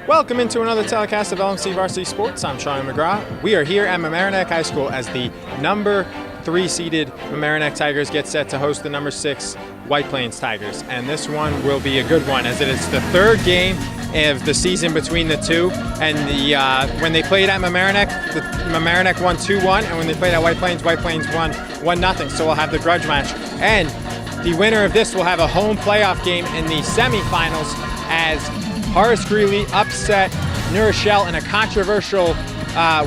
Welcome into another telecast of LMC Varsity Sports. I'm Sean McGraw. We are here at Mamaroneck High School as the number 3 seeded Mamaroneck Tigers get set to host the number 6 White Plains Tigers. And this one will be a good one as it is the third game of the season between the two. And when they played at Mamaroneck, Mamaroneck won 2-1, and when they played at White Plains won 1-0. So we'll have the grudge match. And the winner of this will have a home playoff game in the semifinals as Horace Greeley upset New Rochelle in a controversial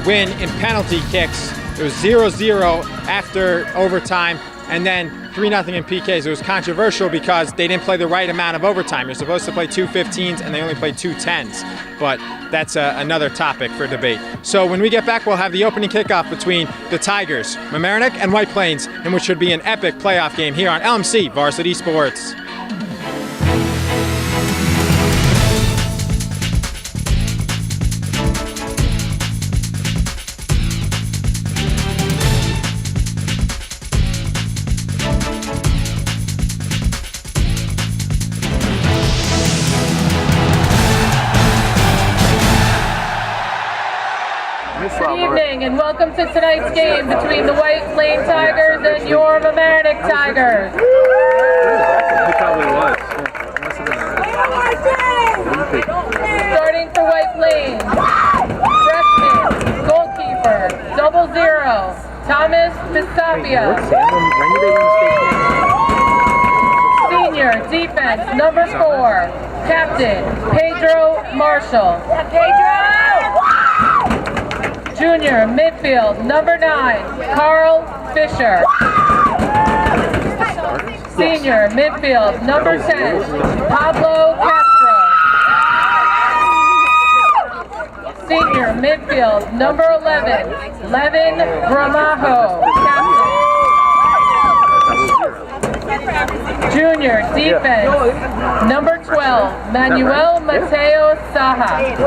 win in penalty kicks. It was 0-0 after overtime, and then 3-0 in PKs. It was controversial because they didn't play the right amount of overtime. You're supposed to play 2 15s, and they only played 2 10s. But that's another topic for debate. So when we get back, we'll have the opening kickoff between the Tigers, Mamaroneck, and White Plains, in which should be an epic playoff game here on LMC Varsity Sports. Good evening and welcome to tonight's game between the White Plains Tigers and your Mamaroneck Tigers. He probably was. Starting for White Plains, freshman, goalkeeper, 00, Thomas Bisapia. Senior, defense, number 4, captain, Pedro Marshall. Junior, midfield, number 9, Carl Fisher. Senior, midfield, number 10, Pablo Castro. Senior, midfield, number 11, Levin Gramajo, captain. Junior, defense, number 12, Manuel Mateo Saha.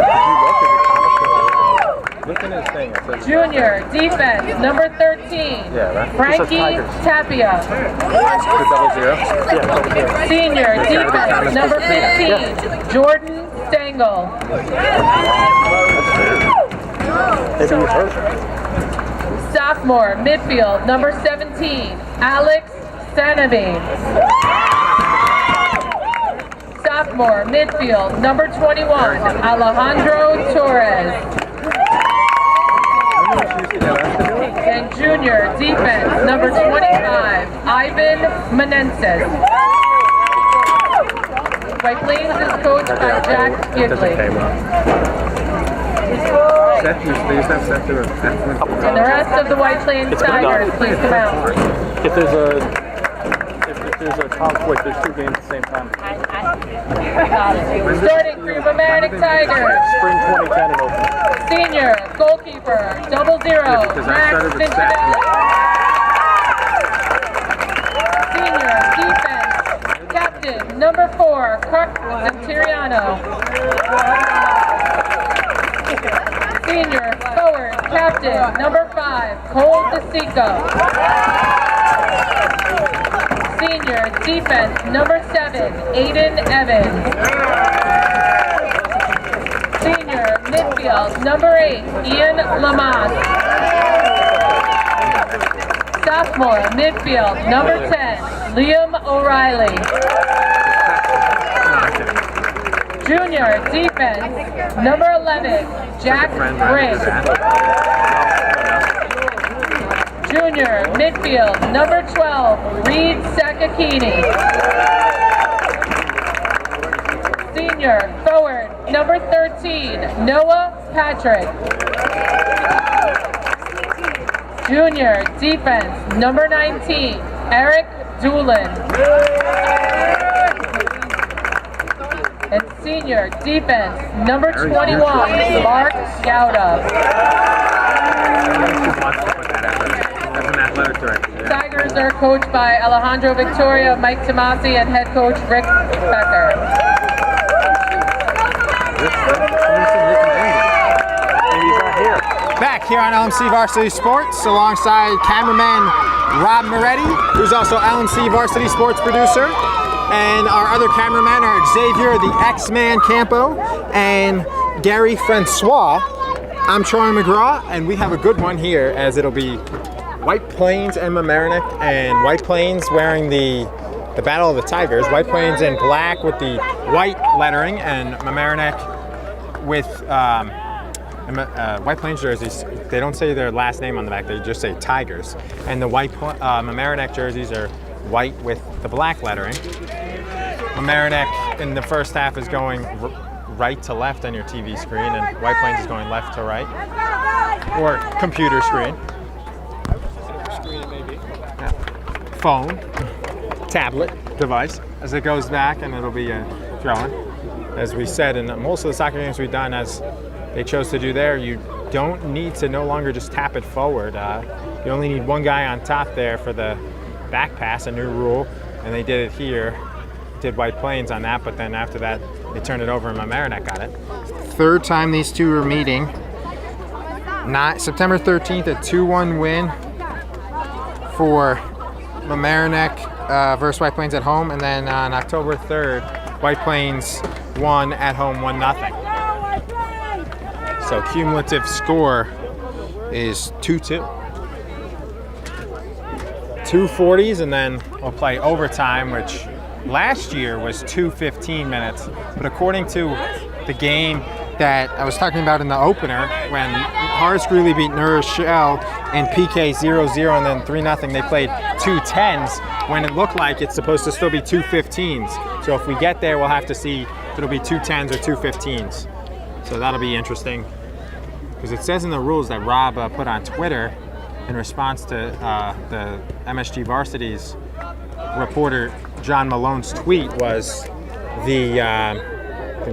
Junior, defense, number 13, Frankie Tapia. Senior, defense, number 15, Jordan Stengel. Sophomore, midfield, number 17, Alex Sanabin. Sophomore, midfield, number 21, Alejandro Torres. And junior, defense, number 25, Ivan Menendez. White Plains is coached by Jack Gigley. And the rest of the White Plains Tigers, please come out. If there's a conflict, there's 2 games at the same time. Starting through Mamaroneck Tigers. Spring 2010 and open. Senior, goalkeeper, 00, Max Cincinnati. Senior, defense, captain, number 4, Kirk Centuriano. Senior, forward, captain, number 5, Cole DeSico. Senior, defense, number 7, Aiden Evans. Senior, midfield, number 8, Ian Lamas. Sophomore, midfield, number 10, Liam O'Reilly. Junior, defense, number 11, Jack Briggs. Junior, midfield, number 12, Reed Sakakini. Senior, forward, number 13, Noah Patrick. Junior, defense, number 19, Eric Doolin. And senior, defense, number 21, Mark Gouda. Tigers are coached by Alejandro Victoria, Mike Tomasi, and head coach Rick Becker. Back here on LMC Varsity Sports alongside cameraman Rob Moretti, who's also LMC Varsity Sports producer. And our other cameramen are Xavier, the X-Man Campo, and Gary Francois. I'm Troy McGraw, and we have a good one here, as it'll be White Plains and Mamaroneck, and White Plains wearing the Battle of the Tigers. White Plains in black with the white lettering, and Mamaroneck with White Plains jerseys. They don't say their last name on the back; they just say Tigers. And the Mamaroneck jerseys are white with the black lettering. Mamaroneck in the first half is going right to left on your TV screen, and White Plains is going left to right, or computer screen. Yeah. Phone, tablet device, as it goes back, and it'll be throwing. As we said in most of the soccer games we've done, as they chose to do there, you don't need to no longer just tap it forward. You only need one guy on top there for the back pass, a new rule, and they did it here. Did White Plains on that, but then after that they turned it over and Mamaroneck got it. Third time these two are meeting. September 13th, a 2-1 win for Mamaroneck versus White Plains at home, and then on October 3rd, White Plains won at home 1-0. So cumulative score is 2-2. 2 40s, and then we'll play overtime, which last year was 2 15 minutes. But according to the game that I was talking about in the opener, when Horace Greeley beat Nur Shell in PK 0-0 and then 3-0, they played 2 10s when it looked like it's supposed to still be 2 15s. So if we get there, we'll have to see if it'll be 2 10s or 2 15s. So that'll be interesting, because it says in the rules that Rob put on Twitter in response to the MSG Varsity's reporter John Malone's tweet, was the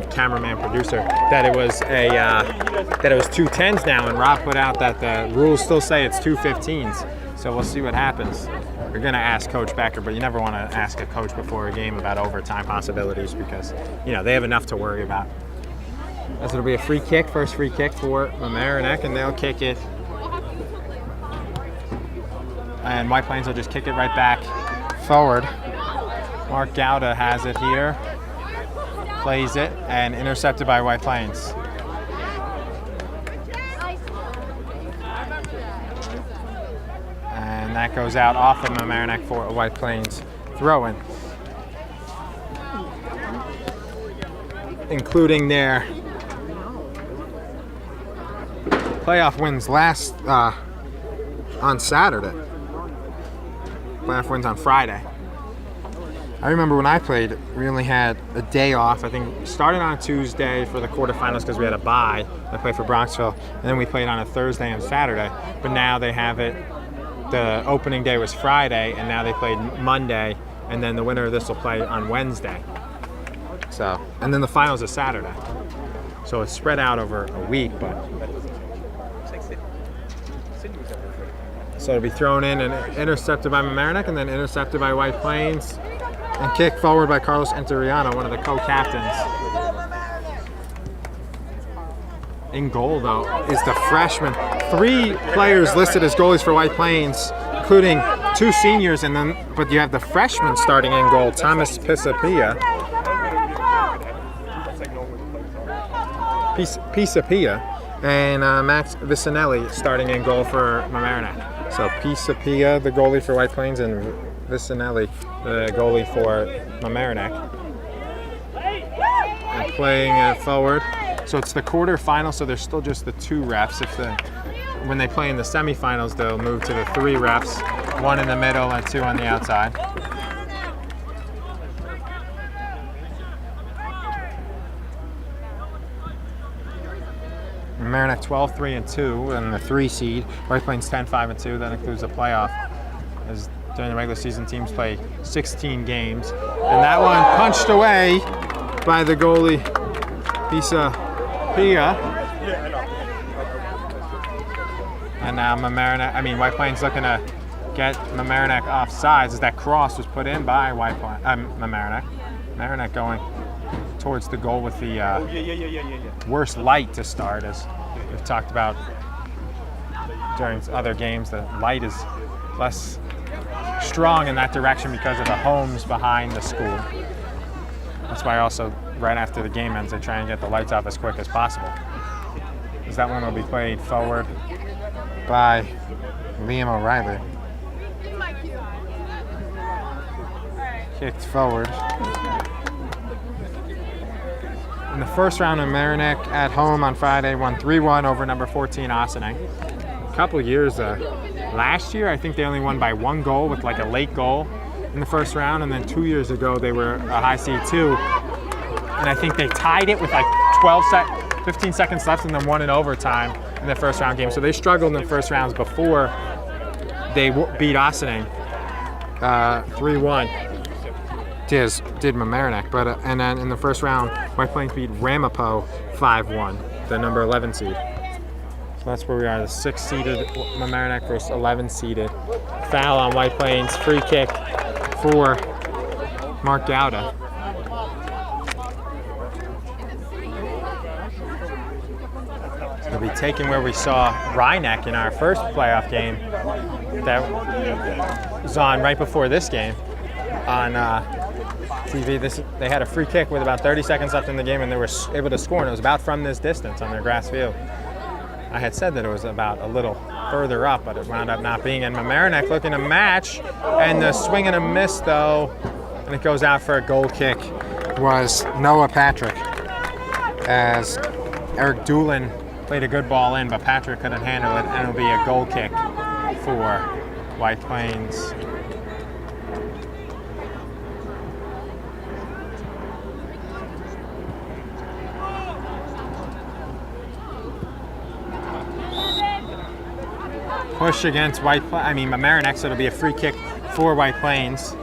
cameraman producer, that it was that it was 2 10s now, and Rob put out that the rules still say it's 2 15s. So we'll see what happens. We're gonna ask Coach Becker, but you never want to ask a coach before a game about overtime possibilities, because they have enough to worry about. As it'll be a free kick, first free kick for Mamaroneck, and they'll kick it. And White Plains will just kick it right back forward. Mark Gouda has it here, plays it, and intercepted by White Plains. And that goes out off of Mamaroneck for a White Plains throw-in. Including their playoff wins last on Saturday. Playoff wins on Friday. I remember when I played, we only had a day off. I think started on Tuesday for the quarterfinals because we had a bye. I played for Bronxville, and then we played on a Thursday and Saturday. But now they have it. The opening day was Friday, and now they played Monday, and then the winner of this will play on Wednesday. So, and then the finals is Saturday. So it's spread out over a week, but. So it'll be thrown in and intercepted by Mamaroneck, and then intercepted by White Plains, and kicked forward by Carlos Enteriano, one of the co-captains. In goal, though, is the freshman. 3 players listed as goalies for White Plains, including 2 seniors, but you have the freshman starting in goal, Thomas Pisapia. And Max Vicinelli starting in goal for Mamaroneck. So Pisapia, the goalie for White Plains, and Vicinelli, the goalie for Mamaroneck. And playing forward. So it's the quarterfinal, so there's still just the 2 refs. When they play in the semifinals, they'll move to the 3 refs, 1 in the middle and 2 on the outside. Mamaroneck 12-3-2 and the 3 seed. White Plains 10-5-2. That includes the playoff, as during the regular season teams play 16 games. And that one punched away by the goalie, Pisapia. And now White Plains looking to get Mamaroneck off sides, as that cross was put in by Mamaroneck. Mamaroneck going towards the goal with the worst light to start, as we've talked about during other games. The light is less strong in that direction because of the homes behind the school. That's why also right after the game ends, they try and get the lights off as quick as possible. Because that one will be played forward by Liam O'Reilly. Kicked forward. In the first round, Mamaroneck at home on Friday won 3-1 over number 14 Ossining. A couple years last year, I think they only won by 1 goal with like a late goal in the first round, and then 2 years ago they were a high seed too, and I think they tied it with like 15 seconds left and then won in overtime in the first round game. So they struggled in the first rounds before they beat Ossining 3-1. Did Mamaroneck, but and then in the first round, White Plains beat Ramapo 5-1, the number 11 seed. So that's where we are, the 6-seeded Mamaroneck versus 11-seeded. Foul on White Plains, free kick for Mark Gouda. It'll be taken where we saw Rhinebeck in our first playoff game that was on right before this game on TV. They had a free kick with about 30 seconds left in the game, and they were able to score, and it was about from this distance on their grass field. I had said that it was about a little further up, but it wound up not being. And Mamaroneck looking to match, and the swing and a miss though, and it goes out for a goal kick was Noah Patrick, as Eric Doolin played a good ball in, but Patrick couldn't handle it, and it'll be a goal kick for White Plains. Push against Mamaroneck, so it'll be a free kick for White Plains.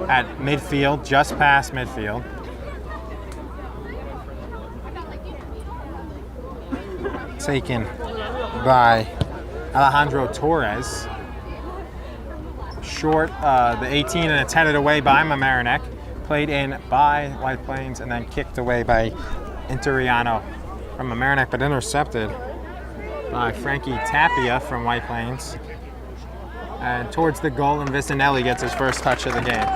At midfield, just past midfield. Taken by Alejandro Torres. Short, the 18, and it's headed away by Mamaroneck. Played in by White Plains and then kicked away by Interiano from Mamaroneck, but intercepted by Frankie Tapia from White Plains. And towards the goal, and Vicinelli gets his first touch of the game.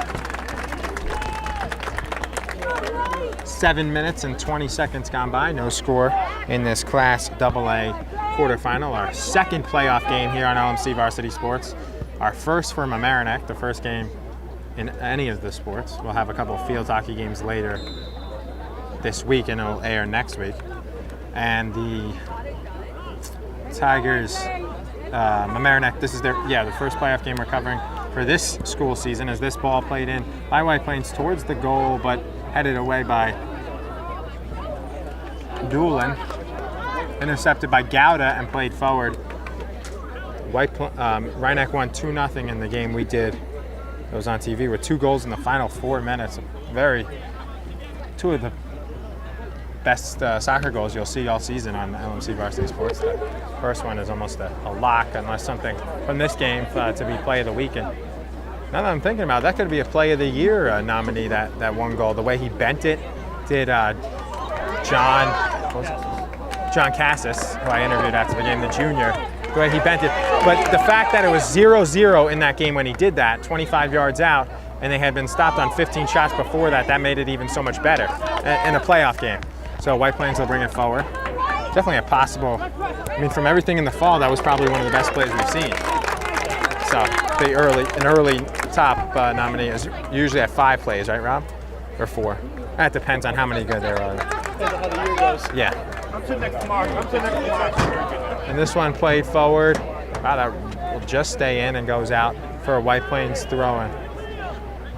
7 minutes and 20 seconds gone by, no score in this Class AA quarterfinal. Our second playoff game here on LMC Varsity Sports. Our first for Mamaroneck, the first game in any of the sports. We'll have a couple of field hockey games later this week, and it'll air next week. And the Tigers, Mamaroneck, this is the first playoff game we're covering for this school season, as this ball played in by White Plains towards the goal, but headed away by Doolin, intercepted by Gouda and played forward. Rhinebeck won 2-0 in the game we did. It was on TV with 2 goals in the final 4 minutes. Two of the best soccer goals you'll see all season on LMC Varsity Sports. The first one is almost a lock, unless something from this game to be play of the weekend. Now that I'm thinking about it, that could be a play of the year nominee, that one goal. The way he bent it did John Cassis, who I interviewed after the game, the junior, the way he bent it. But the fact that it was 0-0 in that game when he did that, 25 yards out, and they had been stopped on 15 shots before that made it even so much better in a playoff game. So White Plains will bring it forward. Definitely a possible, from everything in the fall, that was probably one of the best plays we've seen. So an early top nominee is usually at 5 plays, right, Rob? Or 4? That depends on how many good there are. Depends on how the year goes. Yeah. I'm sitting next to Mark. And this one played forward. Wow, that will just stay in and goes out for a White Plains throw-in.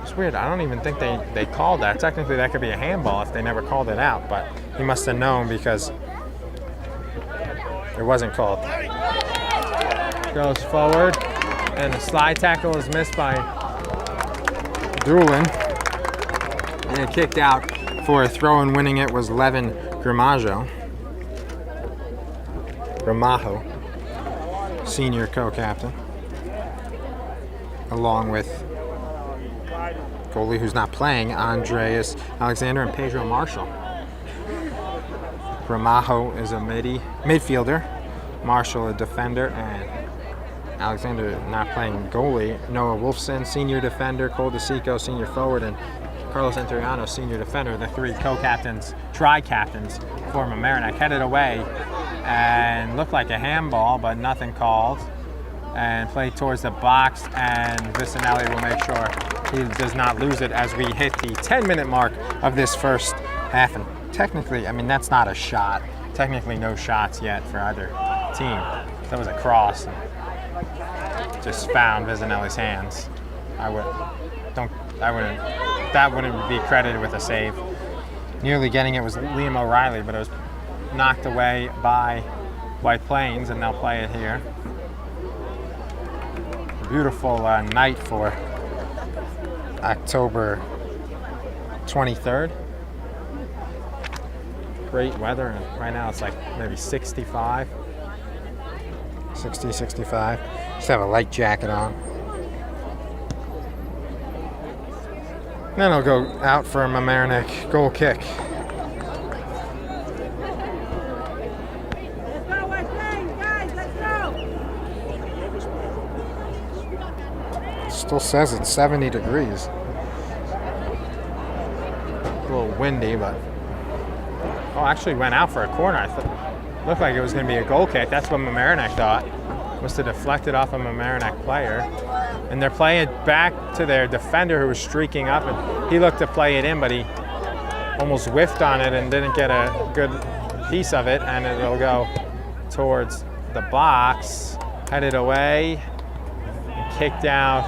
It's weird. I don't even think they called that. Technically, that could be a handball if they never called it out, but he must have known because it wasn't called. Goes forward, and the slide tackle is missed by Doolin. And it kicked out for a throw-in. Winning it was Levin Gramajo, senior co-captain, along with goalie who's not playing, Andreas Alexander and Pedro Marshall. Gramajo is a midfielder, Marshall a defender, and Alexander not playing goalie. Noah Wolfson, senior defender. Cole DeSico, senior forward. And Carlos Interiano, senior defender. The three co-captains, tri-captains for Mamaroneck, headed away and looked like a handball, but nothing called. And played towards the box, and Vicinelli will make sure he does not lose it as we hit the 10-minute mark of this first half. And technically, I mean, that's not a shot. Technically no shots yet for either team. That was a cross. Just found Vicinelli's hands. That wouldn't be credited with a save. Nearly getting it was Liam O'Reilly, but it was knocked away by White Plains, and they'll play it here. Beautiful night for October 23rd. Great weather, and right now it's like maybe 65. 60, 65. Just have a light jacket on. Then I'll go out for a Mamaroneck goal kick. Still says it's 70 degrees. A little windy, but actually went out for a corner. I thought looked like it was going to be a goal kick. That's what Mamaroneck thought. Must have deflected off a Mamaroneck player. And they're playing it back to their defender who was streaking up, and he looked to play it in, but he almost whiffed on it and didn't get a good piece of it, and it'll go towards the box, headed away, and kicked out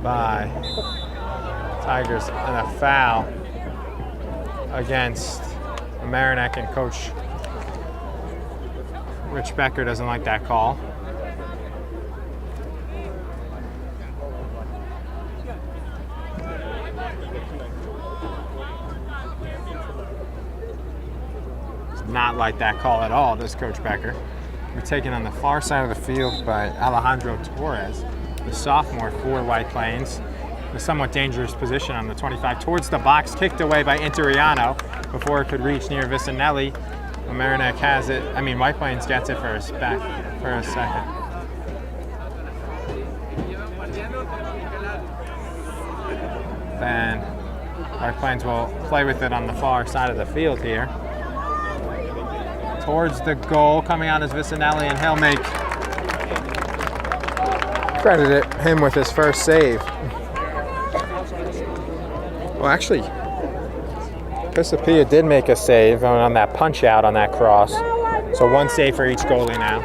by Tigers, and a foul against Mamaroneck, and Coach Rich Becker doesn't like that call. Does not like that call at all, does Coach Becker. We're taken on the far side of the field by Alejandro Torres, the sophomore for White Plains. A somewhat dangerous position on the 25, towards the box, kicked away by Interiano before it could reach near Vicinelli. Mamaroneck has it. I mean, White Plains gets it for a second. Then White Plains will play with it on the far side of the field here. Towards the goal, coming out is Vicinelli, and he'll make credit him with his first save. Well, actually, Pisapia did make a save on that punch out on that cross. So one save for each goalie now,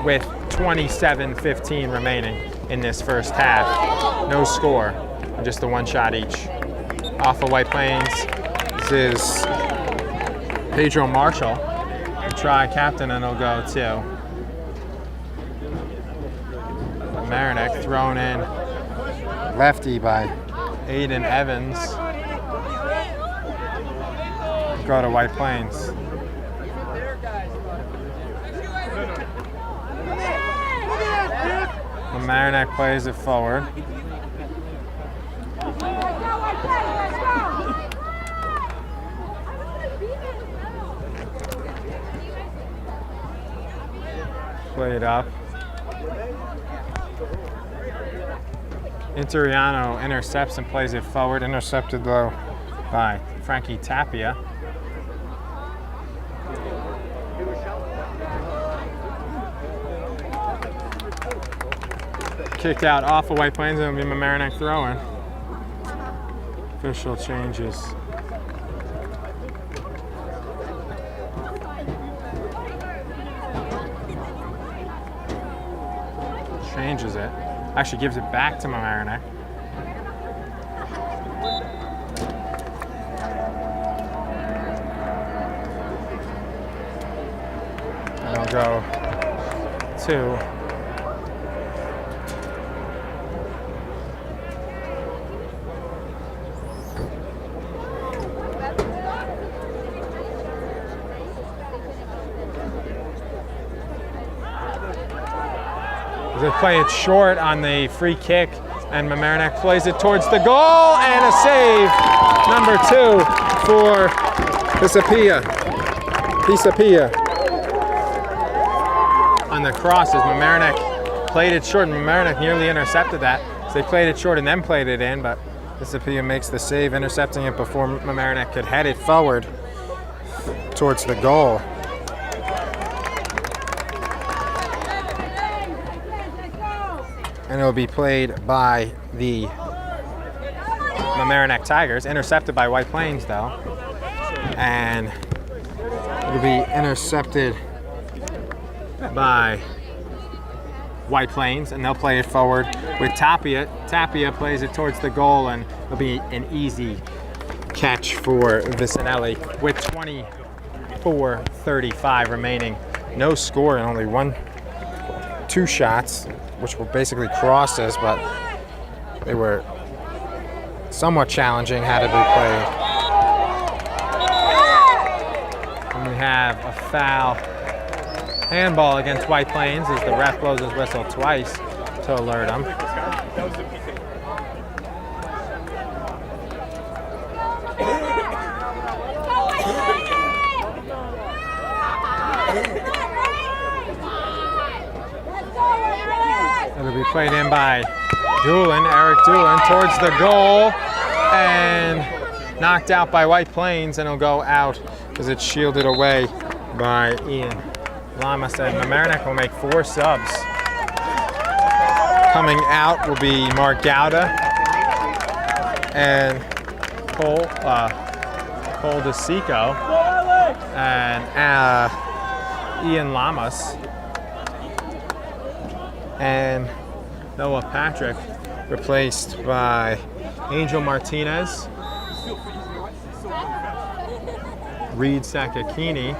with 27:15 remaining in this first half. No score, just the one shot each. Off of White Plains is Pedro Marshall, the tri-captain, and he'll go to Mamaroneck, thrown in lefty by Aiden Evans. Go to White Plains. Mamaroneck plays it forward. Play it up. Interiano intercepts and plays it forward. Intercepted though by Frankie Tapia. Kicked out off of White Plains, and it'll be Mamaroneck throwing. Official changes. Changes it. Actually gives it back to Mamaroneck. And I'll go to they play it short on the free kick, and Mamaroneck plays it towards the goal, and a save, number 2 for Pisapia. on the crosses. Mamaroneck played it short, and Mamaroneck nearly intercepted that. So they played it short and then played it in, but Visapia makes the save, intercepting it before Mamaroneck could head it forward towards the goal. And it'll be played by the Mamaroneck Tigers, intercepted by White Plains though. And it'll be intercepted by White Plains, and they'll play it forward with Tapia. Tapia plays it towards the goal, and it'll be an easy catch for Vicinelli with 24:35 remaining. No score and only two shots, which were basically crosses, but they were somewhat challenging, had to be played. And we have a foul handball against White Plains as the ref blows his whistle twice to alert him. It'll be played in by Eric Doolin towards the goal, and knocked out by White Plains, and it'll go out because it's shielded away by Ian Lamas. And Mamaroneck will make 4 subs. Coming out will be Mark Gouda and Cole DeSico and Ian Lamas. And Noah Patrick replaced by Angel Martinez, Reed Sakakini,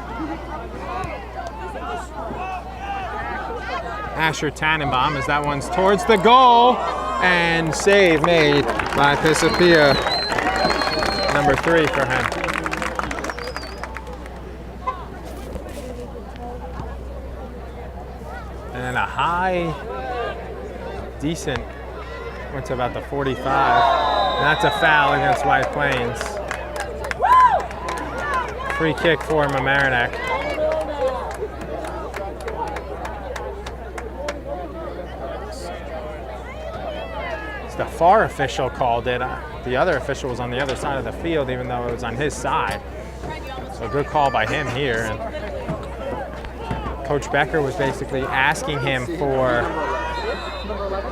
Asher Tannenbaum, as that one's towards the goal, and save made by Pisapia, number 3 for him. And a high, decent, went to about the 45, and that's a foul against White Plains. Free kick for Mamaroneck. The FAR official called it. The other official was on the other side of the field, even though it was on his side. So good call by him here. And Coach Becker was basically asking him for Number 11.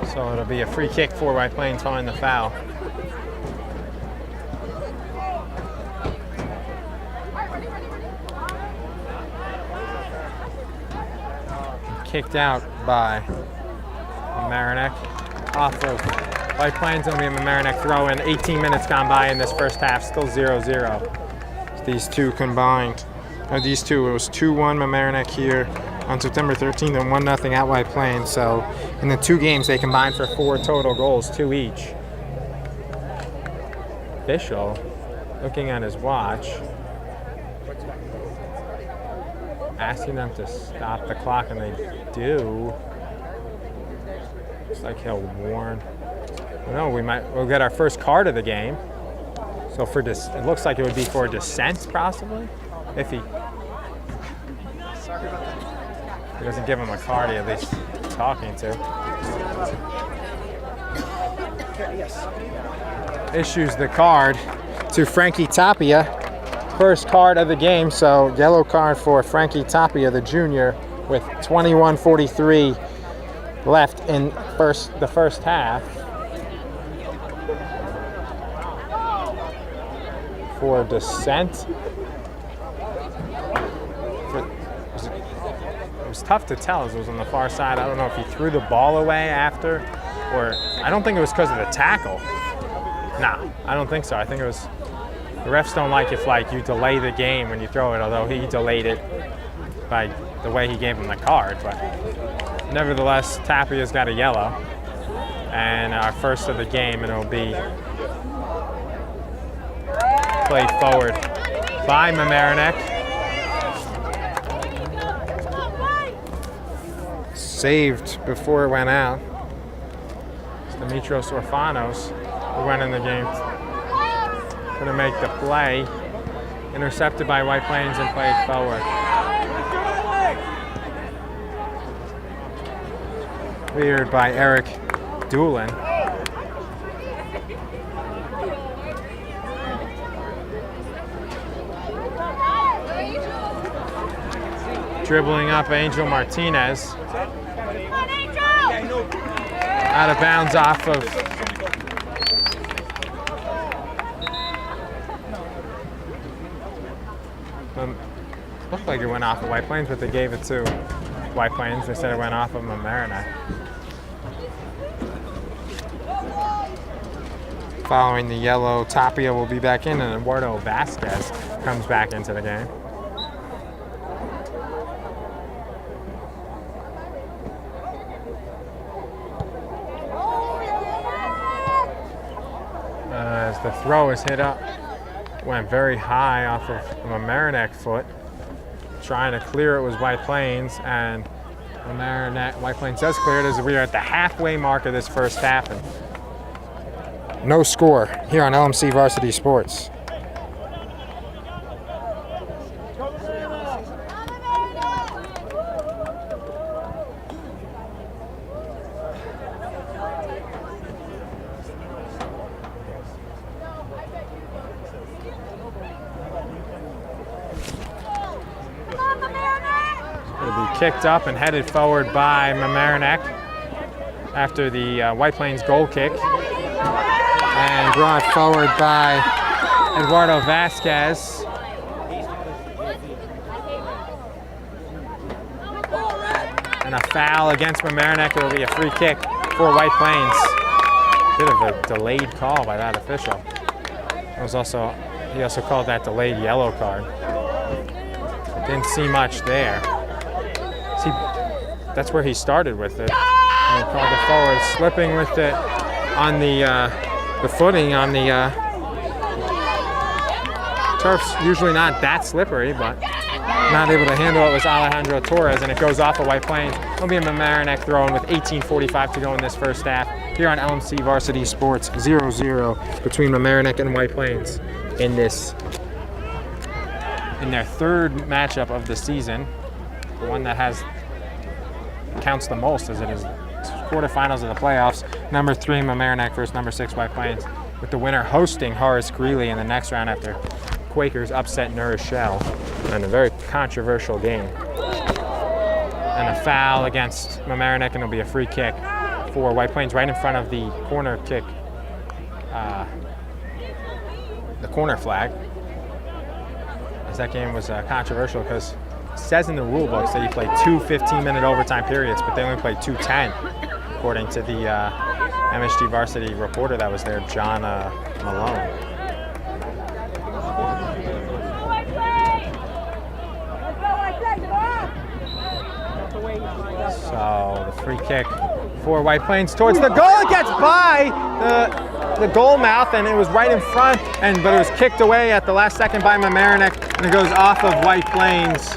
So it'll be a free kick for White Plains following the foul. Kicked out by Mamaroneck. Off of White Plains, it'll be a Mamaroneck throw in. 18 minutes gone by in this first half, still 0-0. These two combined. These two, it was 2-1 Mamaroneck here on September 13th and 1-0 at White Plains. So in the 2 games, they combined for 4 total goals, 2 each. Official, looking at his watch, asking them to stop the clock, and they do. Looks like he'll warn. No, we'll get our first card of the game. So for this, it looks like it would be for dissent, possibly, if he doesn't give him a card, he at least talking to. Issues the card to Frankie Tapia. First card of the game, so yellow card for Frankie Tapia, the junior, with 21:43 left in the first half. For dissent. It was tough to tell as it was on the far side. I don't know if he threw the ball away after, or I don't think it was because of the tackle. No, I don't think so. I think it was, the refs don't like if you delay the game when you throw it, although he delayed it by the way he gave him the card. But nevertheless, Tapia's got a yellow, and our first of the game, and it'll be played forward by Mamaroneck. saved before it went out. It's Dimitros Orfanos who went in the game. Couldn't make the play. Intercepted by White Plains and played forward. Cleared by Eric Doolin. Dribbling up Angel Martinez. Out of bounds off of looked like it went off of White Plains, but they gave it to White Plains. They said it went off of Mamaroneck. Following the yellow, Tapia will be back in, and Eduardo Vasquez comes back into the game. As the throw is hit up, went very high off of a Mamaroneck foot. Trying to clear it was White Plains, and White Plains does clear it as we are at the halfway mark of this first half. And no score here on LMC Varsity Sports. It'll be kicked up and headed forward by Mamaroneck after the White Plains goal kick. And brought forward by Eduardo Vasquez. And a foul against Mamaroneck. It'll be a free kick for White Plains. Bit of a delayed call by that official. It was he also called that delayed yellow card. Didn't see much there. See, that's where he started with it. And he called it forward, slipping with it on the footing on the turf's usually not that slippery, but not able to handle it was Alejandro Torres, and it goes off of White Plains. It'll be a Mamaroneck throw-in with 18:45 to go in this first half here on LMC Varsity Sports. 0-0 between Mamaroneck and White Plains in their third matchup of the season, the one that counts the most as it is quarterfinals of the playoffs. Number 3 Mamaroneck versus number 6 White Plains, with the winner hosting Horace Greeley in the next round after Quakers upset New Rochelle in a very controversial game. And a foul against Mamaroneck, and it'll be a free kick for White Plains right in front of the corner kick, the corner flag. As that game was controversial because it says in the rule books that you play 2 15-minute overtime periods, but they only played 2 10, according to the MSG Varsity reporter that was there, John Malone. So the free kick for White Plains towards the goal. It gets by the goal mouth, and it was right in front, but it was kicked away at the last second by Mamaroneck, and it goes off of White Plains,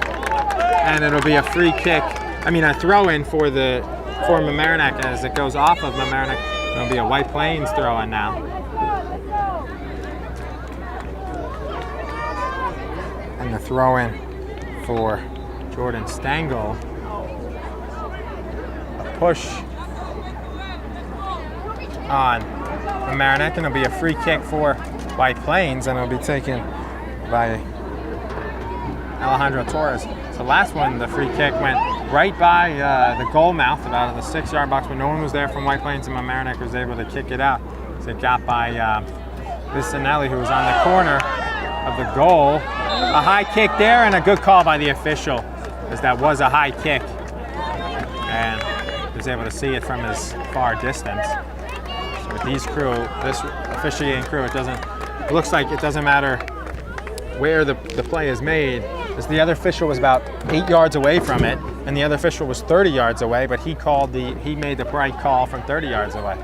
and it'll be a free kick. A throw-in for Mamaroneck as it goes off of Mamaroneck. It'll be a White Plains throw-in now. And the throw-in for Jordan Stengel. A push on Mamaroneck, and it'll be a free kick for White Plains, and it'll be taken by Alejandro Torres. So last one, the free kick went right by the goal mouth, about the 6-yard box, but no one was there from White Plains, and Mamaroneck was able to kick it out. So it got by Vicinelli, who was on the corner of the goal. A high kick there, and a good call by the official, as that was a high kick, and he was able to see it from his far distance. So with this officiating crew, it looks like it doesn't matter where the play is made, as the other official was about 8 yards away from it, and the other official was 30 yards away, but he made the right call from 30 yards away.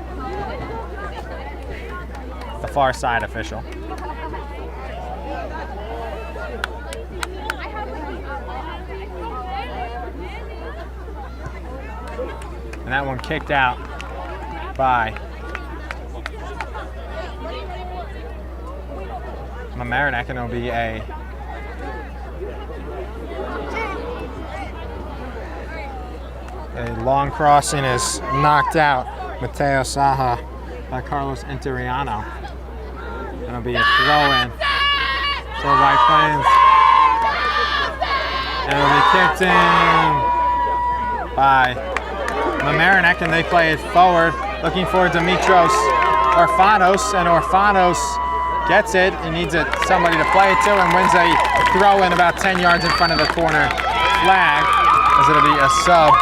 The far side official. And that one kicked out by Mamaroneck, and it'll be a long crossing is knocked out. Mateo Saha by Carlos Interiano. It'll be a throw-in for White Plains. And it'll be kicked in by Mamaroneck, and they play it forward, looking for Dimitros Orfanos, and Orfanos gets it. He needs somebody to play it to, and wins a throw-in about 10 yards in front of the corner flag, as it'll be a sub.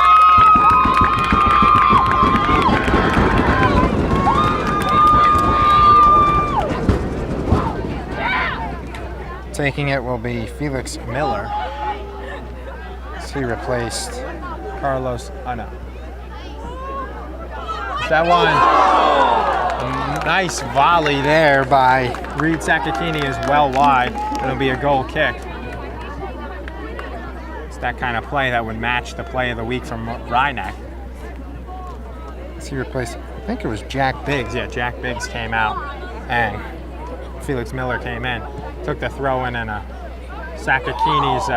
Taking it will be Felix Miller. He replaced Carlos. Oh no. That one. A nice volley there by Reed Sakakini is well wide. It'll be a goal kick. It's that kind of play that would match the play of the week from Rhineck. He replaced, I think it was Jack Biggs. Yeah, Jack Biggs came out and Felix Miller came in. Took the throw in, and Sakakini's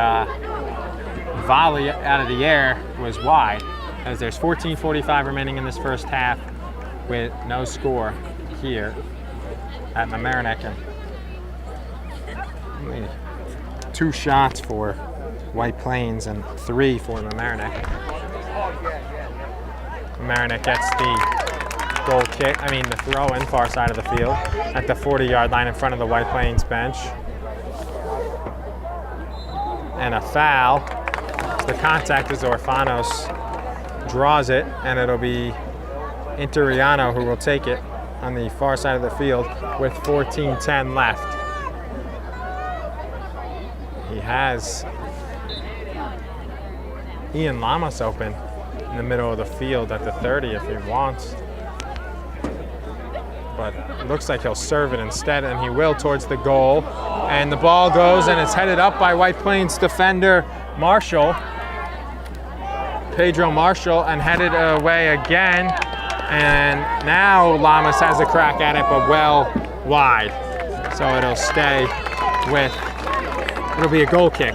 volley out of the air was wide, as there's 14:45 remaining in this first half with no score here at Mamaroneck. Only 2 shots for White Plains and 3 for Mamaroneck. Mamaroneck gets the goal kick, the throw in far side of the field at the 40-yard line in front of the White Plains bench. And a foul. The contact is Orfanos draws it, and it'll be Interiano who will take it on the far side of the field with 14:10 left. He has Ian Lamas open in the middle of the field at the 30 if he wants. But it looks like he'll serve it instead, and he will towards the goal. And the ball goes, and it's headed up by White Plains defender Marshall, Pedro Marshall, and headed away again. And now Lamas has a crack at it, but well wide. So it'll stay with, it'll be a goal kick.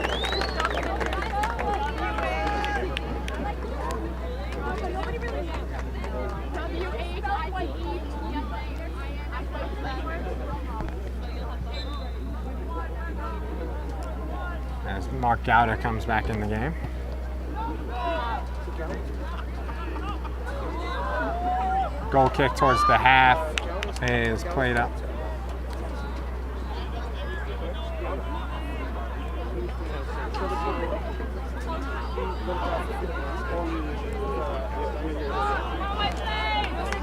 As Mark Gowder comes back in the game. Goal kick towards the half is played up.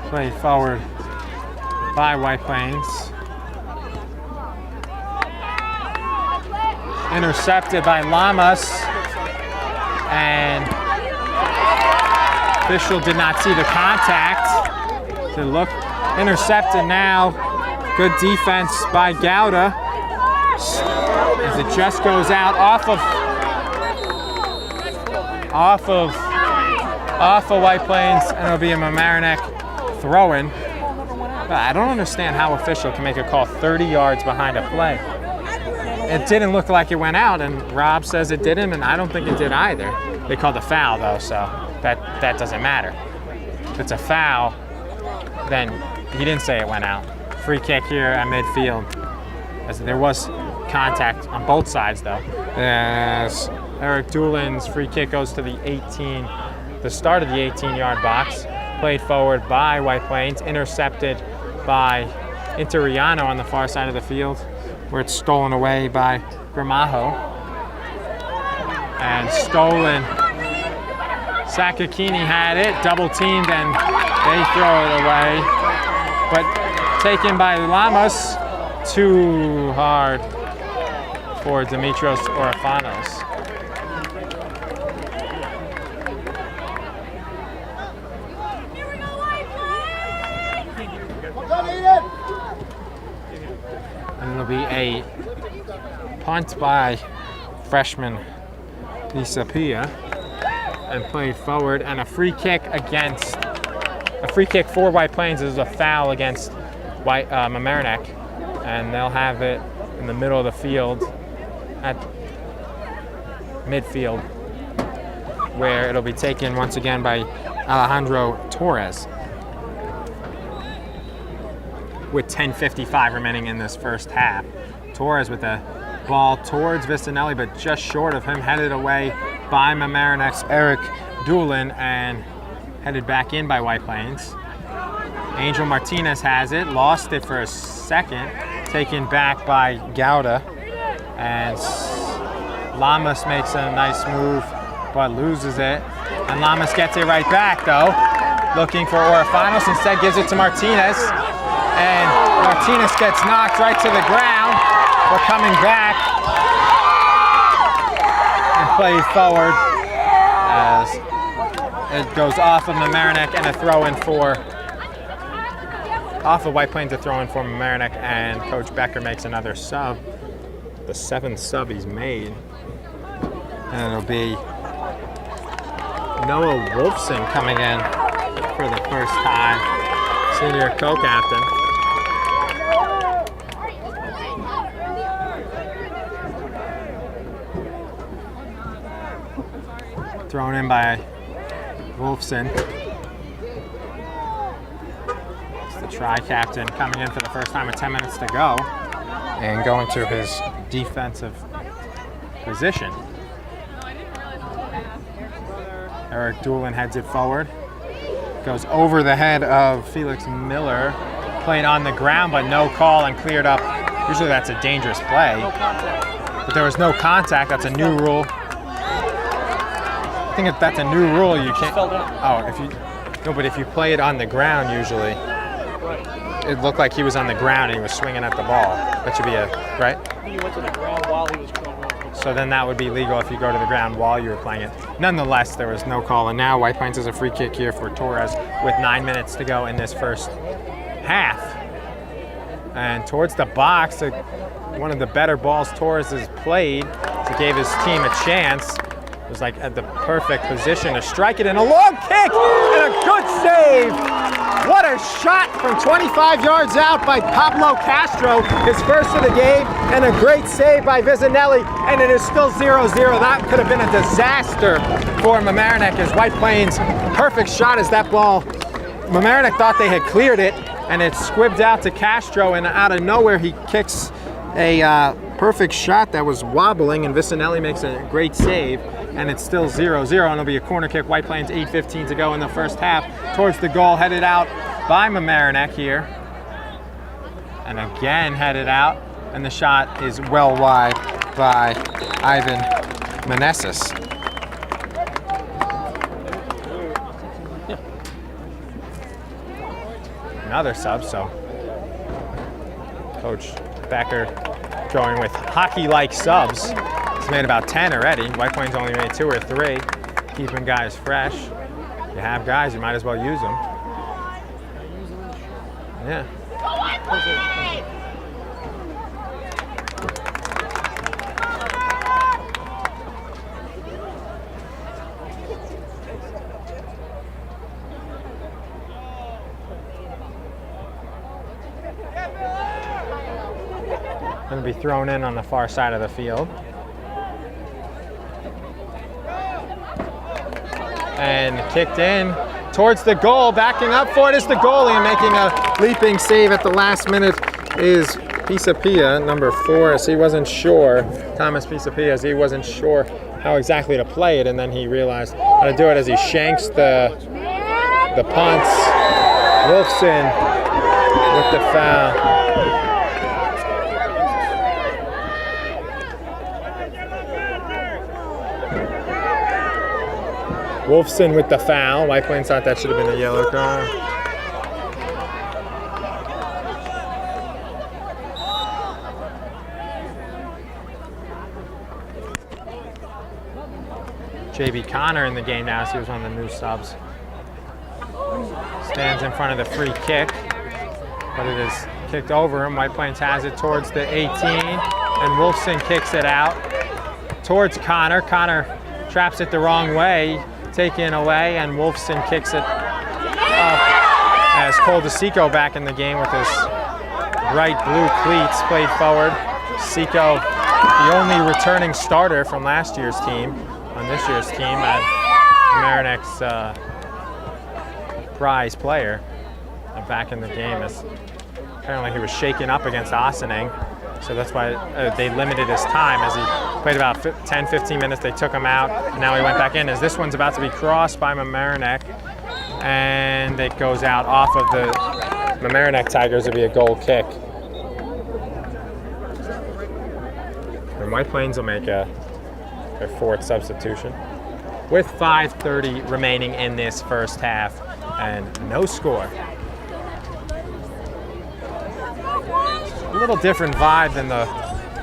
Played forward by White Plains. Intercepted by Lamas, and official did not see the contact. To look, intercepted now. Good defense by Gouda as it just goes out off of White Plains, and it'll be a Mamaroneck throw-in. I don't understand how official can make a call 30 yards behind a play. It didn't look like it went out, and Rob says it didn't, and I don't think it did either. They called a foul though, so that doesn't matter. If it's a foul, then he didn't say it went out. Free kick here at midfield, as there was contact on both sides though. As Eric Doolin's free kick goes to the start of the 18-yard box, played forward by White Plains, intercepted by Interiano on the far side of the field, where it's stolen away by Gramajo. And stolen. Sakakini had it, double teamed, and they throw it away. But taken by Lamas, too hard for Dimitros Orfanos. And it'll be a punt by freshman Lisa Pia. and played forward, and a free kick for White Plains is a foul against Mamaroneck, and they'll have it in the middle of the field at midfield, where it'll be taken once again by Alejandro Torres with 10:55 remaining in this first half. Torres with the ball towards Vicinelli, but just short of him, headed away by Mamaroneck's Eric Doolin and headed back in by White Plains. Angel Martinez has it, lost it for a second, taken back by Gouda, and Lamas makes a nice move but loses it, and Lamas gets it right back though, looking for Orifanos, instead gives it to Martinez, and Martinez gets knocked right to the ground. We're coming back and played forward as it goes off of Mamaroneck and a throw-in off of White Plains, a throw-in for Mamaroneck, and Coach Becker makes another sub, the 7th sub he's made, and it'll be Noah Wolfson coming in for the first time, senior co-captain. Thrown in by Wolfson. It's the tri-captain coming in for the first time with 10 minutes to go and going to his defensive position. Eric Doolin heads it forward. Goes over the head of Felix Miller. Played on the ground, but no call and cleared up. Usually that's a dangerous play. But there was no contact. That's a new rule. I think if that's a new rule, you can't. But if you play it on the ground, usually it looked like he was on the ground and he was swinging at the ball. That should be right. I think he went to the ground while he was going. So then that would be legal if you go to the ground while you were playing it. Nonetheless, there was no call, and now White Plains has a free kick here for Torres with 9 minutes to go in this first half. And towards the box, one of the better balls Torres has played, to gave his team a chance. It was like at the perfect position to strike it, and a long kick and a good save. What a shot from 25 yards out by Pablo Castro, his first of the game, and a great save by Vicinelli, and it is still 0-0. That could have been a disaster for Mamaroneck, as White Plains' perfect shot is that ball. Mamaroneck thought they had cleared it, and it squibbed out to Castro, and out of nowhere he kicks a perfect shot that was wobbling, and Vicinelli makes a great save, and it's still 0-0, and it'll be a corner kick. White Plains, 8:15 to go in the first half, towards the goal, headed out by Mamaroneck here, and again headed out, and the shot is well wide by Ivan Meneses. Another sub, so Coach Becker going with hockey-like subs. He's made about 10 already. White Plains only made 2 or 3, keeping guys fresh. You have guys, you might as well use them. Yeah. Going to be thrown in on the far side of the field. And kicked in towards the goal. Backing up for it is the goalie, and making a leaping save at the last minute is Pisapia, number 4, as he wasn't sure. Thomas Pisapia, as he wasn't sure how exactly to play it, and then he realized how to do it as he shanks the punts. Wolfson with the foul. Wolfson with the foul. White Plains thought that should have been a yellow card. JB Connor in the game now, so he was one of the new subs. Stands in front of the free kick, but it is kicked over him. White Plains has it towards the 18, and Wolfson kicks it out towards Connor. Connor traps it the wrong way. taken away, and Wolfson kicks it up as Cole DeSico back in the game with his bright blue cleats played forward. DeSico, the only returning starter from last year's team on this year's team, at Mamaroneck's prize player, back in the game. As apparently he was shaken up against Ossining, so that's why they limited his time. As he played about 10-15 minutes, they took him out, and now he went back in, as this one's about to be crossed by Mamaroneck, and it goes out off of the Mamaroneck Tigers. It'll be a goal kick. And White Plains will make their fourth substitution with 5:30 remaining in this first half and no score. A little different vibe than the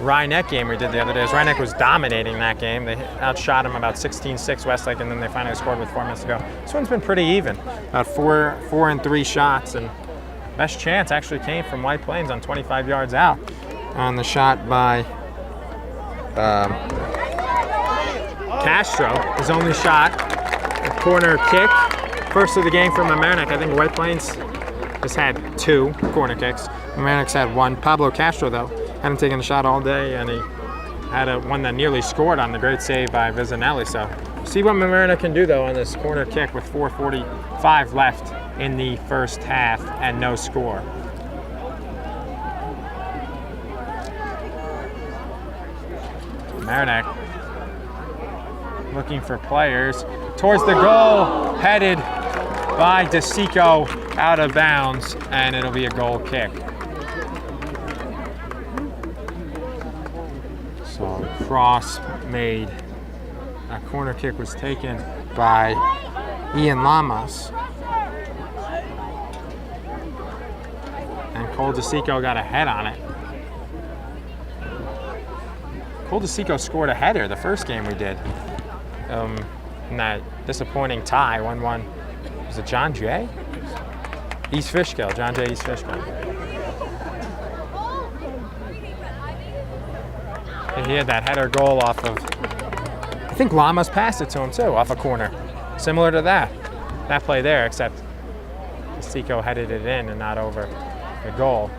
Rye-Neck game we did the other day, as Rye-Neck was dominating that game. They outshot them about 16-6 Westlake, and then they finally scored with 4 minutes to go. This one's been pretty even, about four and three shots, and best chance actually came from White Plains on 25 yards out on the shot by Castro. His only shot, a corner kick, first of the game from Mamaroneck. I think White Plains has had 2 corner kicks. Mamaroneck's had 1. Pablo Castro, though, hadn't taken a shot all day, and he had one that nearly scored on the great save by Vizinelli. So see what Mamaroneck can do, though, on this corner kick with 4:45 left in the first half and no score. Mamaroneck looking for players towards the goal, headed by DeSico out of bounds, and it'll be a goal kick. So cross made. A corner kick was taken by Ian Lamas. And Cole DeSico got a head on it. Cole DeSico scored a header the first game we did. In that disappointing tie, 1-1. Was it John Jay? East Fishkill, John Jay East Fishkill. And he had that header goal off of, I think Lamas passed it to him too, off a corner. Similar to that play there, except DeSico headed it in and not over the goal.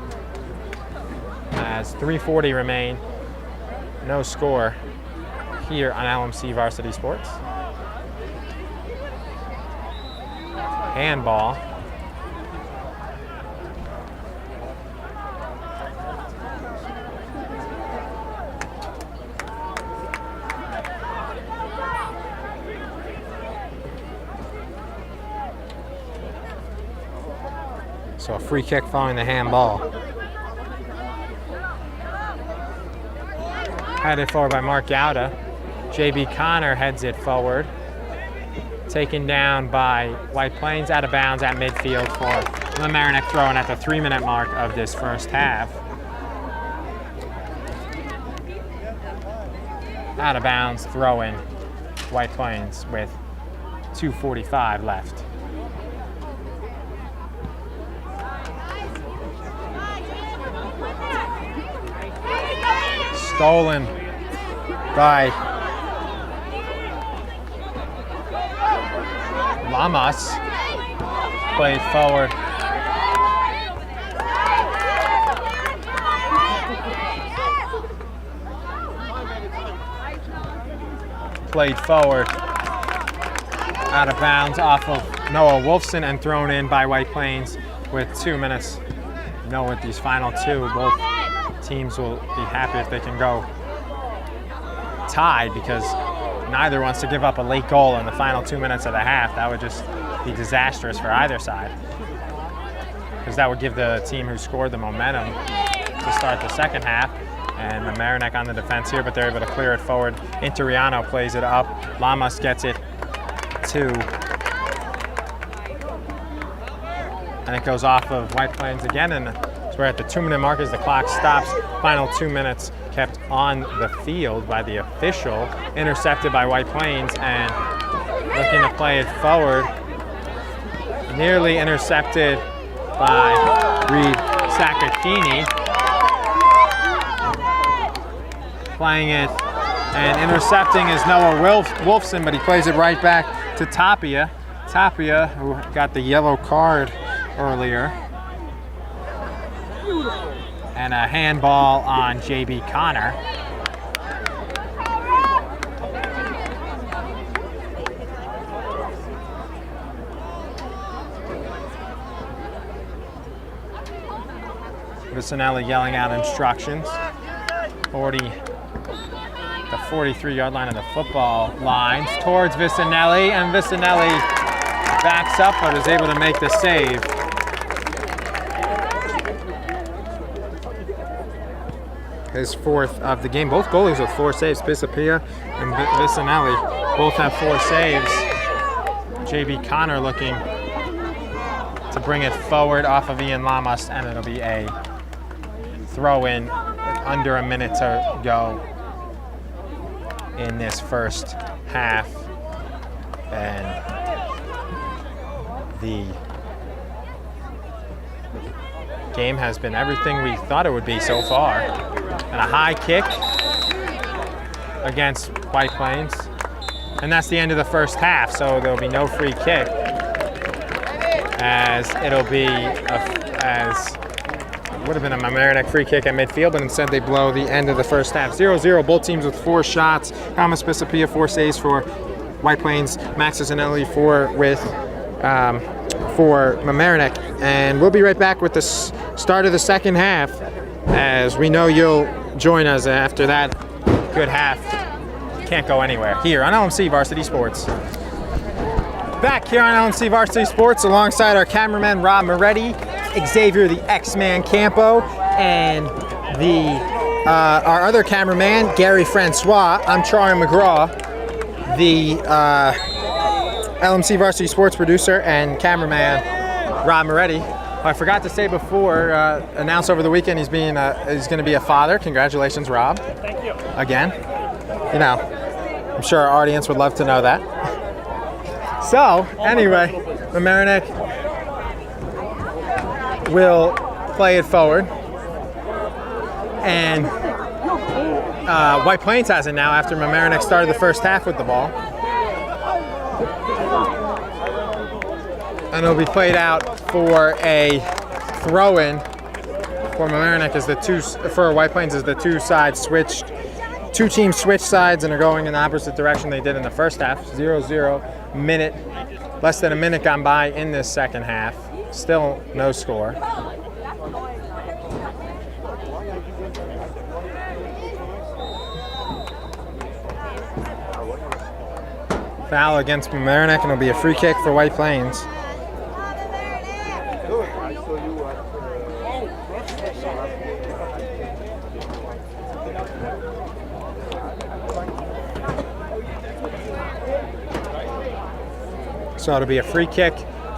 As 3:40 remain, no score here on LMC Varsity Sports. Handball. So a free kick following the handball. Headed forward by Mark Gouda. JB Connor heads it forward. Taken down by White Plains, out of bounds at midfield for Mamaroneck, throwing at the 3-minute mark of this first half. Out of bounds, throw-in, White Plains with 2:45 left. Stolen by Lamas, played forward. Played forward, out of bounds off of Noah Wolfson, and thrown in by White Plains with 2 minutes. With these final 2, both teams will be happy if they can go tied, because neither wants to give up a late goal in the final 2 minutes of the half. That would just be disastrous for either side, because that would give the team who scored the momentum to start the second half. And Mamaroneck on the defense here, but they're able to clear it forward. Interiano plays it up. Lamas gets it to, and it goes off of White Plains again, and we're at the 2-minute mark as the clock stops. Final 2 minutes kept on the field by the official, intercepted by White Plains, and looking to play it forward. Nearly intercepted by Reed Sakakini. Playing it And intercepting is Noah Wolfson, but he plays it right back to Tapia. Tapia, who got the yellow card earlier. And a handball on JB Connor. Vicinelli yelling out instructions. The 43-yard line of the football lines towards Vicinelli, and Vicinelli backs up but is able to make the save. His fourth of the game. Both goalies with 4 saves. Pisapia and Vicinelli both have 4 saves. JB Connor looking to bring it forward off of Ian Lamas, and it'll be a throw in under a minute to go in this first half. And the game has been everything we thought it would be so far. And a high kick against White Plains. And that's the end of the first half, so there'll be no free kick, as it'll be would have been a Mamaroneck free kick at midfield, but instead they blow the end of the first half. 0-0, both teams with 4 shots. Thomas Pisapia, 4 saves for White Plains. Max Zanelli, 4 for Mamaroneck. And we'll be right back with the start of the second half, as we know you'll join us after that good half. Can't go anywhere here on LMC Varsity Sports. Back here on LMC Varsity Sports alongside our cameraman Rob Moretti, Xavier the X-Man Campo, and our other cameraman Gary Francois. I'm Charlie McGraw, the LMC Varsity Sports producer and cameraman Rob Moretti. I forgot to say before, announced over the weekend he's going to be a father. Congratulations, Rob. Thank you. Again. You know, I'm sure our audience would love to know that. So, anyway, Mamaroneck will play it forward. And White Plains has it now after Mamaroneck started the first half with the ball. And it'll be played out for a throw-in for Mamaroneck as for White Plains as the two teams switch sides and are going in the opposite direction they did in the first half. 0-0 minute, less than a minute gone by in this second half. Still no score. Foul against Mamaroneck, and it'll be a free kick for White Plains. So it'll be a free kick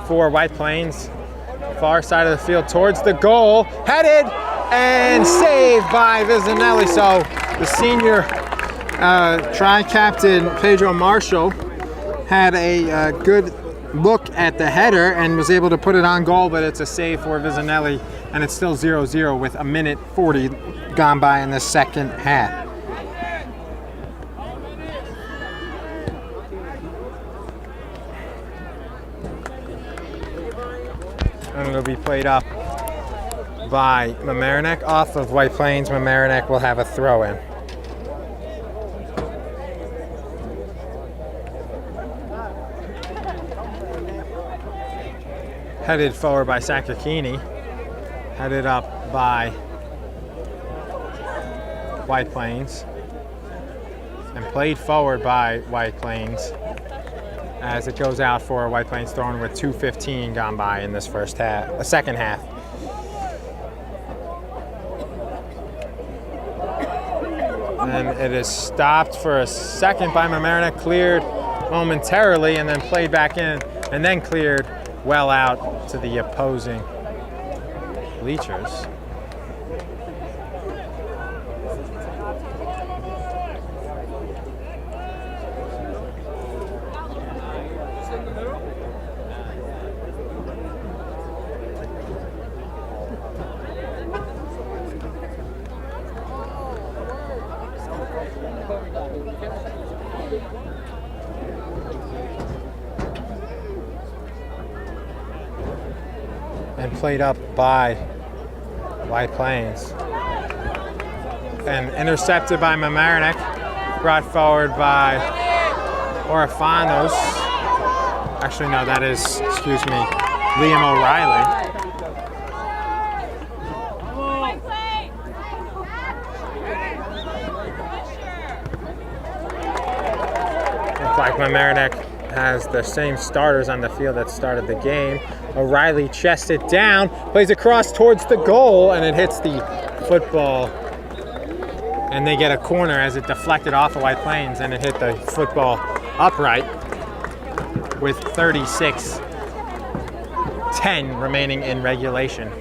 for White Plains. Far side of the field towards the goal. Headed and saved by Vizinelli. So the senior tri-captain Pedro Marshall had a good look at the header and was able to put it on goal, but it's a save for Vizinelli, and it's still 0-0 with a minute 40 gone by in the second half. And it'll be played up by Mamaroneck off of White Plains. Mamaroneck will have a throw-in. Headed forward by Sakakini. Headed up by White Plains. And played forward by White Plains as it goes out for White Plains throwing with 2:15 gone by in this second half. And it is stopped for a second by Mamaroneck, cleared momentarily, and then played back in, and then cleared well out to the opposing bleachers. And played up by White Plains. And intercepted by Mamaroneck, brought forward by Orifanos. Actually, no, that is, excuse me, Liam O'Reilly. Looks like Mamaroneck has the same starters on the field that started the game. O'Reilly chests it down, plays across towards the goal, and it hits the football. And they get a corner as it deflected off of White Plains, and it hit the football upright with 36-10 remaining in regulation.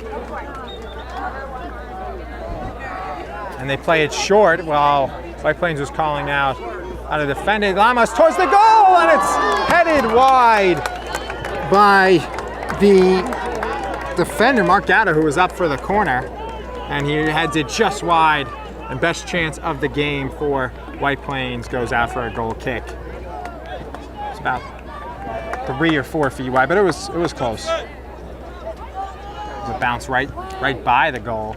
And they play it short while White Plains was calling out how to defend it. Lamas towards the goal, and it's headed wide by the defender, Mark Gata, who was up for the corner. And he heads it just wide. And best chance of the game for White Plains goes out for a goal kick. It's about 3 or 4 feet wide, but it was close. It bounced right by the goal.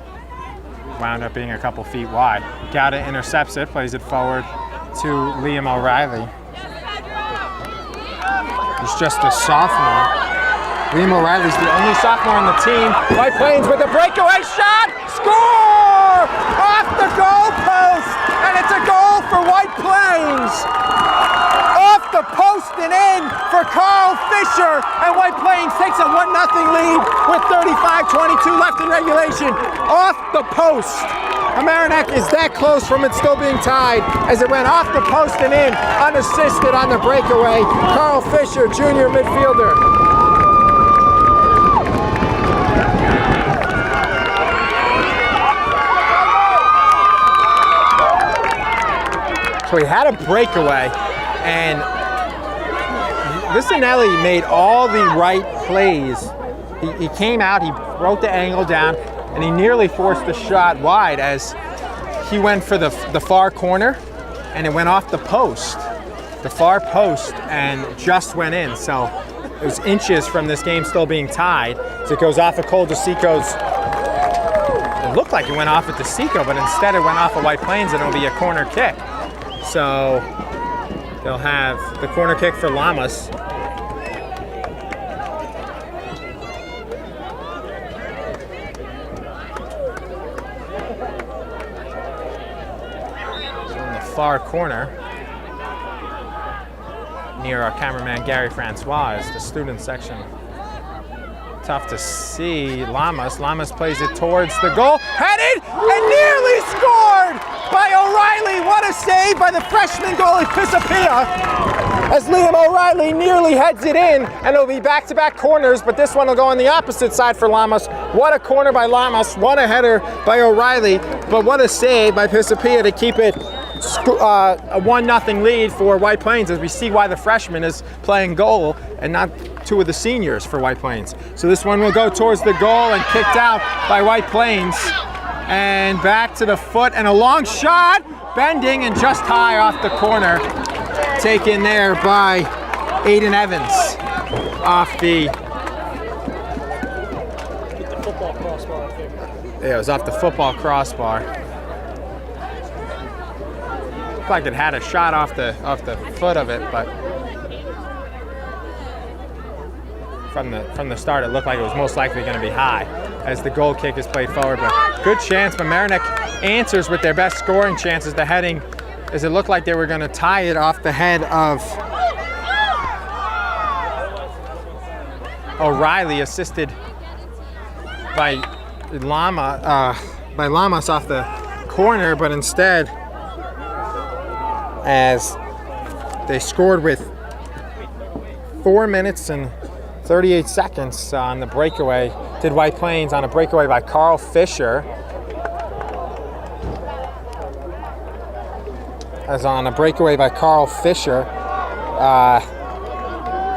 Wound up being a couple feet wide. Gauda intercepts it, plays it forward to Liam O'Reilly. He's just a sophomore. Liam O'Reilly's the only sophomore on the team. White Plains with a breakaway shot! Score! Off the goal post! And it's a goal for White Plains! Off the post and in for Carl Fisher! And White Plains takes a 1-0 lead with 35-22 left in regulation. Off the post! Mamaroneck is that close from it still being tied as it went off the post and in, unassisted on the breakaway. Carl Fisher, junior midfielder. So he had a breakaway, and Vicinelli made all the right plays. He came out, he broke the angle down, and he nearly forced the shot wide as he went for the far corner, and it went off the post, the far post, and just went in. So it was inches from this game still being tied. So it goes off of Cole DeSico's. It looked like it went off at DeSico, but instead it went off of White Plains, and it'll be a corner kick. So they'll have the corner kick for Lamas. So in the far corner, near our cameraman Gary Francois, is the student section. Tough to see. Lamas plays it towards the goal, headed and nearly scored by O'Reilly. What a save by the freshman goalie Pisapia, as Liam O'Reilly nearly heads it in, and it'll be back-to-back corners, but this one will go on the opposite side for Lamas. What a corner by Lamas, what a header by O'Reilly, but what a save by Pisapia to keep it a 1-0 lead for White Plains, as we see why the freshman is playing goal and not two of the seniors for White Plains. So this one will go towards the goal and kicked out by White Plains. And back to the foot and a long shot, bending and just high off the corner. Taken there by Aiden Evans off the football crossbar, I think. Yeah, it was off the football crossbar. Looked like it had a shot off the foot of it, but from the start it looked like it was most likely going to be high as the goal kick is played forward. But good chance. Mamaroneck answers with their best scoring chances. The heading, as it looked like they were going to tie it off the head of O'Reilly, assisted by Lamas off the corner, but instead, as they scored with 4 minutes and 38 seconds on the breakaway, did White Plains on a breakaway by Carl Fisher. As on a breakaway by Carl Fisher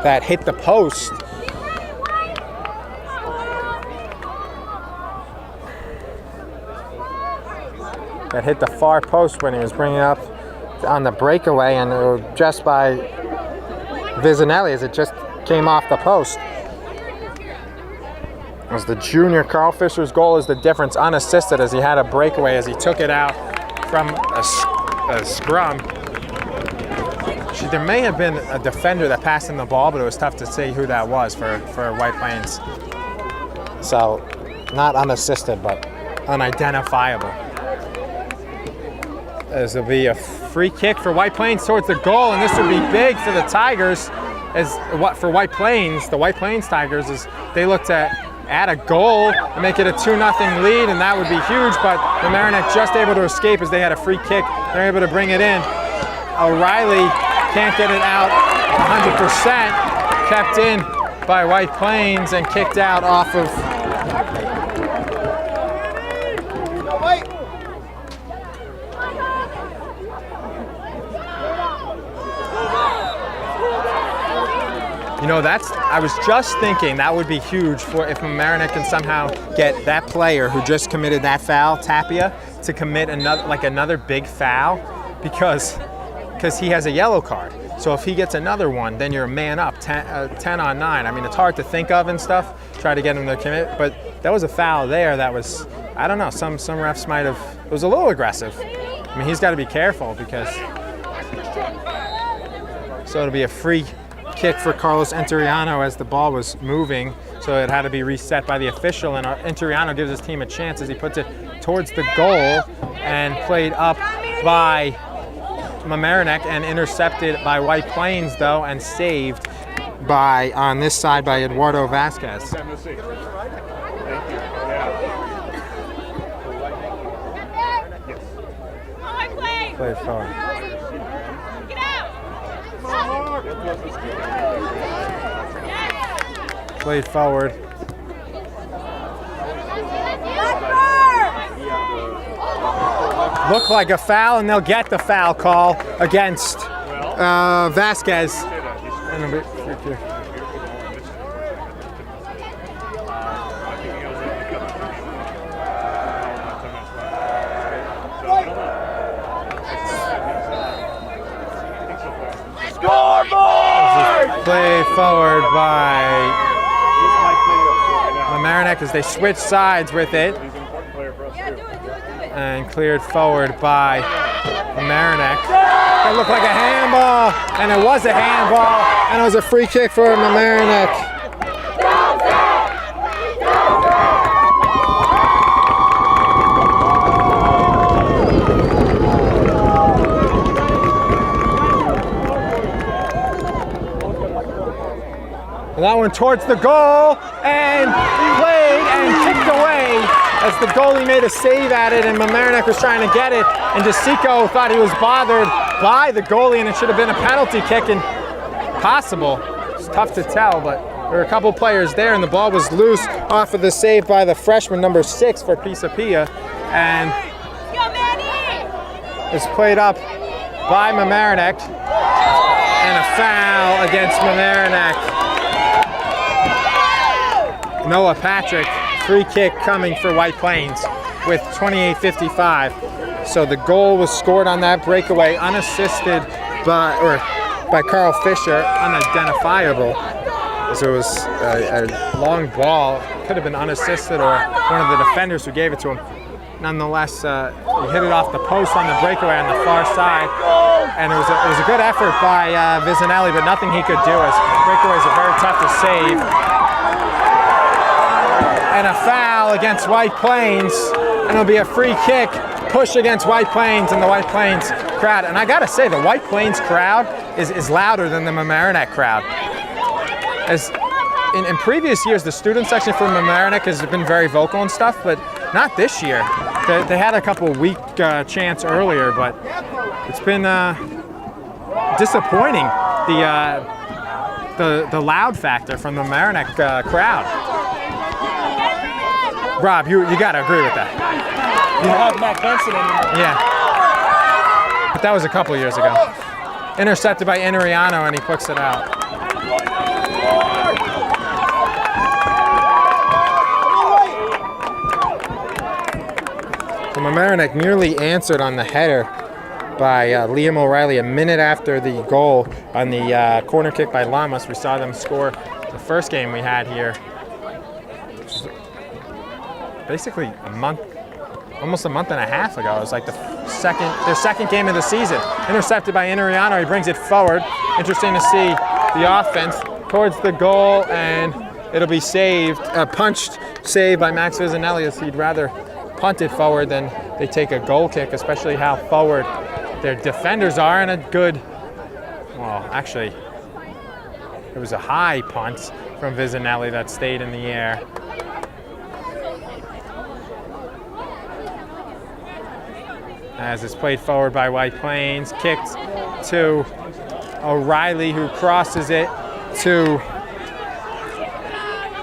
that hit the post. That hit the far post when he was bringing up kicked on the breakaway, and just by Visinelli as it just came off the post. As the junior Carl Fisher's goal is the difference, unassisted, as he had a breakaway as he took it out from a scrum. There may have been a defender that passed him the ball, but it was tough to see who that was for White Plains. So, not unassisted, but unidentifiable. As there'll be a free kick for White Plains towards the goal, and this would be big for the Tigers. As what for White Plains, the White Plains Tigers, is they look to add a goal and make it a 2-0 lead, and that would be huge. But Mamaroneck just able to escape as they had a free kick. They're able to bring it in. O'Reilly can't get it out 100%. Kept in by White Plains and kicked out off of. You know, I was just thinking that would be huge for if Mamaroneck can somehow get that player who just committed that foul, Tapia, to commit another big foul, because he has a yellow card. So if he gets another one, then you're a man up, 10 on 9. I mean, it's hard to think of and stuff, try to get him to commit, but that was a foul there that was, I don't know, some refs might have, it was a little aggressive. I mean, he's got to be careful because, so it'll be a free kick for Carlos Enteriano as the ball was moving, so it had to be reset by the official, and Enteriano gives his team a chance as he puts it towards the goal and played up by Mamaroneck and intercepted by White Plains though, and saved by on this side by Eduardo Vasquez. Play forward. Played forward. Look like a foul, and they'll get the foul call against Vasquez. Play forward by Mamaroneck as they switch sides with it. And cleared forward by Mamaroneck. It looked like a handball, and it was a handball, and it was a free kick for Mamaroneck. And that one towards the goal, and played and kicked away as the goalie made a save at it, and Mamaroneck was trying to get it, and DeSico thought he was bothered by the goalie, and it should have been a penalty kick, and possible. It's tough to tell, but there were a couple players there, and the ball was loose off of the save by the freshman, number 6 for Pisapia, and it's played up by Mamaroneck, and a foul against Mamaroneck. Noah Patrick, free kick coming for White Plains with 28:55. So the goal was scored on that breakaway, unassisted by Carl Fisher, unidentifiable. So it was a long ball, could have been unassisted or one of the defenders who gave it to him. Nonetheless, he hit it off the post on the breakaway on the far side, and it was a good effort by Visinelli, but nothing he could do as breakaways are very tough to save. And a foul against White Plains, and it'll be a free kick, push against White Plains, and the White Plains crowd. And I gotta say, the White Plains crowd is louder than the Mamaroneck crowd. As in previous years, the student section for Mamaroneck has been very vocal and stuff, but not this year. They had a couple weak chants earlier, but it's been disappointing, the loud factor from the Mamaroneck crowd. Rob, you got to agree with that. You don't have Matt Benson anymore. Yeah. But that was a couple years ago. Intercepted by Eneriano, and he puts it out. So Mamaroneck nearly answered on the header by Liam O'Reilly a minute after the goal on the corner kick by Lamas. We saw them score the first game we had here, which is basically almost a month and a half ago. It was like their second game of the season. Intercepted by Inariano. He brings it forward. Interesting to see the offense towards the goal, and it'll be saved, saved by Max Vizinelli, as he'd rather punt it forward than they take a goal kick, especially how forward their defenders are, and a good, well, actually, it was a high punt from Vizinelli that stayed in the air. As it's played forward by White Plains, kicked to O'Reilly, who crosses it to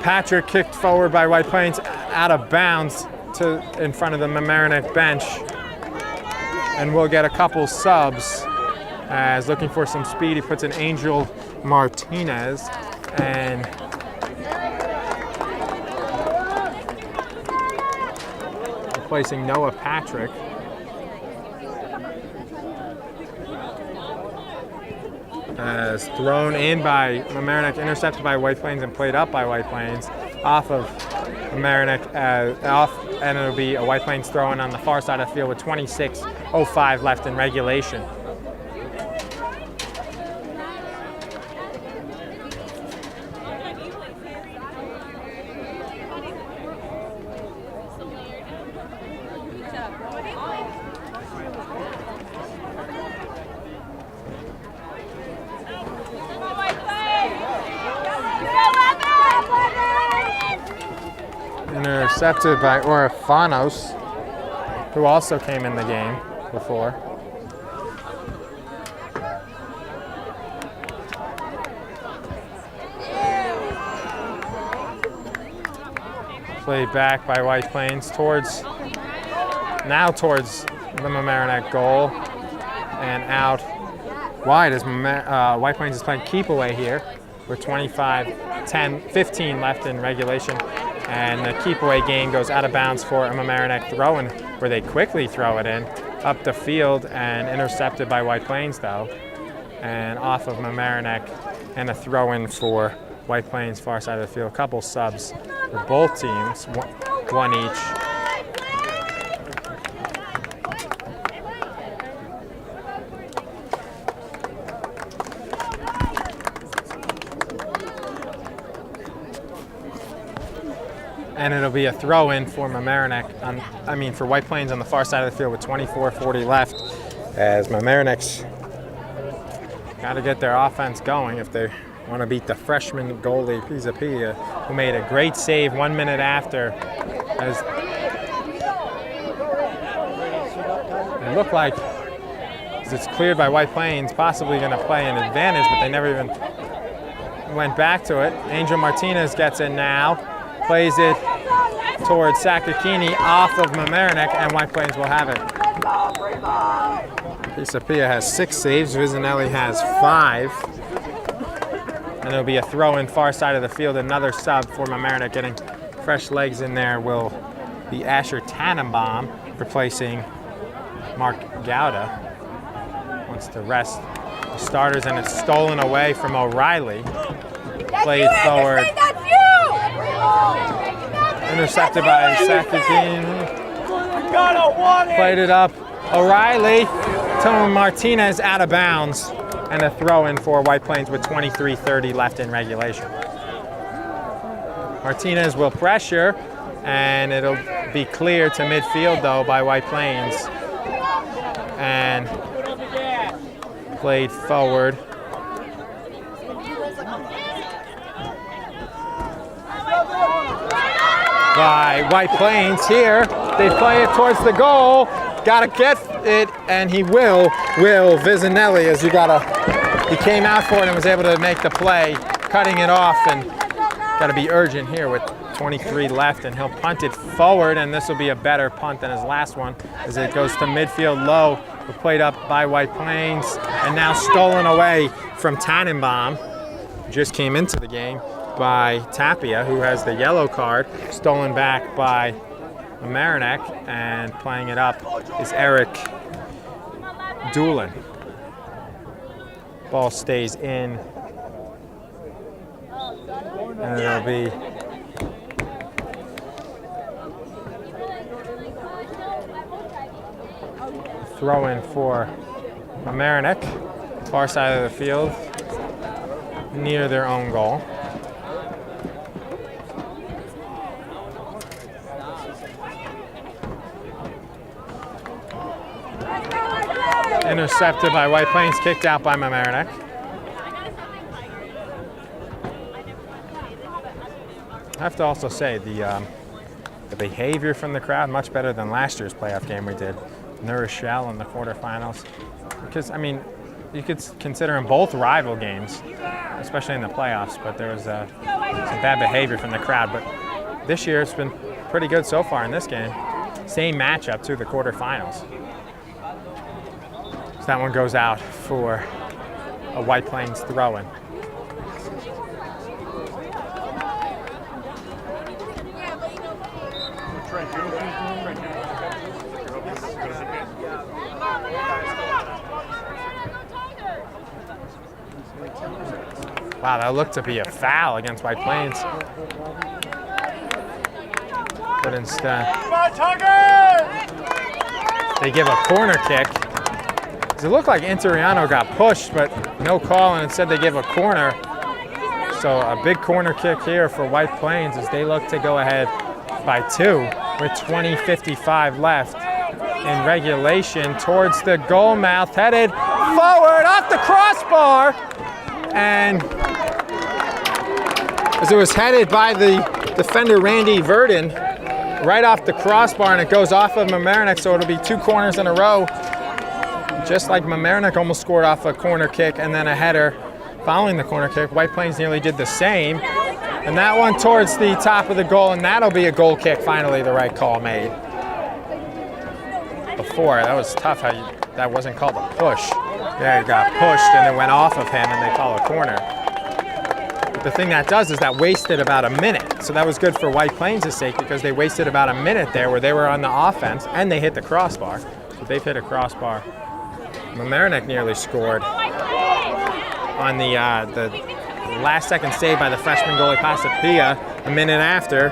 Patrick, kicked forward by White Plains, out of bounds to in front of the Mamaroneck bench. And we'll get a couple subs. As looking for some speed, he puts in Angel Martinez and replacing Noah Patrick. As thrown in by Mamaroneck, intercepted by White Plains and played up by White Plains off of Mamaroneck, and it'll be a White Plains throw-in on the far side of the field with 26:05 left in regulation. Intercepted by Orifanos, who also came in the game before. Played back by White Plains towards the Mamaroneck goal, and out wide as White Plains is playing keep away here with 15 left in regulation. And the keep away game goes out of bounds for a Mamaroneck throw-in, where they quickly throw it in up the field, and intercepted by White Plains though, and off of Mamaroneck, and a throw-in for White Plains far side of the field. A couple subs for both teams, one each. And it'll be a throw-in for Mamaroneck, for White Plains on the far side of the field with 24:40 left, as Mamaroneck's got to get their offense going if they want to beat the freshman goalie, Pizapia, who made a great save 1 minute after. As it looked like, as it's cleared by White Plains, possibly going to play an advantage, but they never even went back to it. Angel Martinez gets in now. Plays it towards Sakakini off of Mamaroneck, and White Plains will have it. Pisapia has 6 saves, Vizinelli has 5. And it'll be a throw-in far side of the field, another sub for Mamaroneck. Getting fresh legs in there will be Asher Tannenbaum, replacing Mark Gouda. Wants to rest the starters, and it's stolen away from O'Reilly. Played forward. Intercepted by Sakakini. Played it up. O'Reilly to Martinez, out of bounds. And a throw-in for White Plains with 23:30 left in regulation. Martinez will pressure, and it'll be cleared to midfield though by White Plains. And played forward. By White Plains here. They play it towards the goal. Gotta get it, and he will. Vizinelli, as he came out for it and was able to make the play, cutting it off, and gotta be urgent here with 23 left, and he'll punt it forward, and this will be a better punt than his last one, as it goes to midfield low, played up by White Plains, and now stolen away from Tannenbaum. Just came into the game by Tapia, who has the yellow card, stolen back by Mamaroneck, and playing it up is Eric Doolin. Ball stays in. And it'll be throw in for Mamaroneck, far side of the field, near their own goal. Intercepted by White Plains, kicked out by Mamaroneck. I have to also say the behavior from the crowd much better than last year's playoff game we did. Shell in the quarterfinals, because I mean, you could consider them both rival games, especially in the playoffs. But there was some bad behavior from the crowd. But this year it's been pretty good so far in this game. Same matchup to the quarterfinals. So that one goes out for a White Plains throw-in. Wow, that looked to be a foul against White Plains. But instead, they give a corner kick. It looked like Interiano got pushed, but no call, and instead they give a corner. So a big corner kick here for White Plains as they look to go ahead by 2 with 20:55 left in regulation towards the goal mouth, headed forward off the crossbar. And as it was headed by the defender Randy Verdon right off the crossbar, and it goes off of Mamaroneck, so it'll be 2 corners in a row. Just like Mamaroneck almost scored off a corner kick and then a header following the corner kick, White Plains nearly did the same. And that one towards the top of the goal, and that'll be a goal kick, finally the right call made. Before, that was tough how that wasn't called a push. Yeah, he got pushed and it went off of him and they call a corner. But the thing that does is that wasted about a minute. So that was good for White Plains' sake because they wasted about a minute there where they were on the offense and they hit the crossbar. So they've hit a crossbar. Mamaroneck nearly scored on the last second save by the freshman goalie Pasapia. A minute after,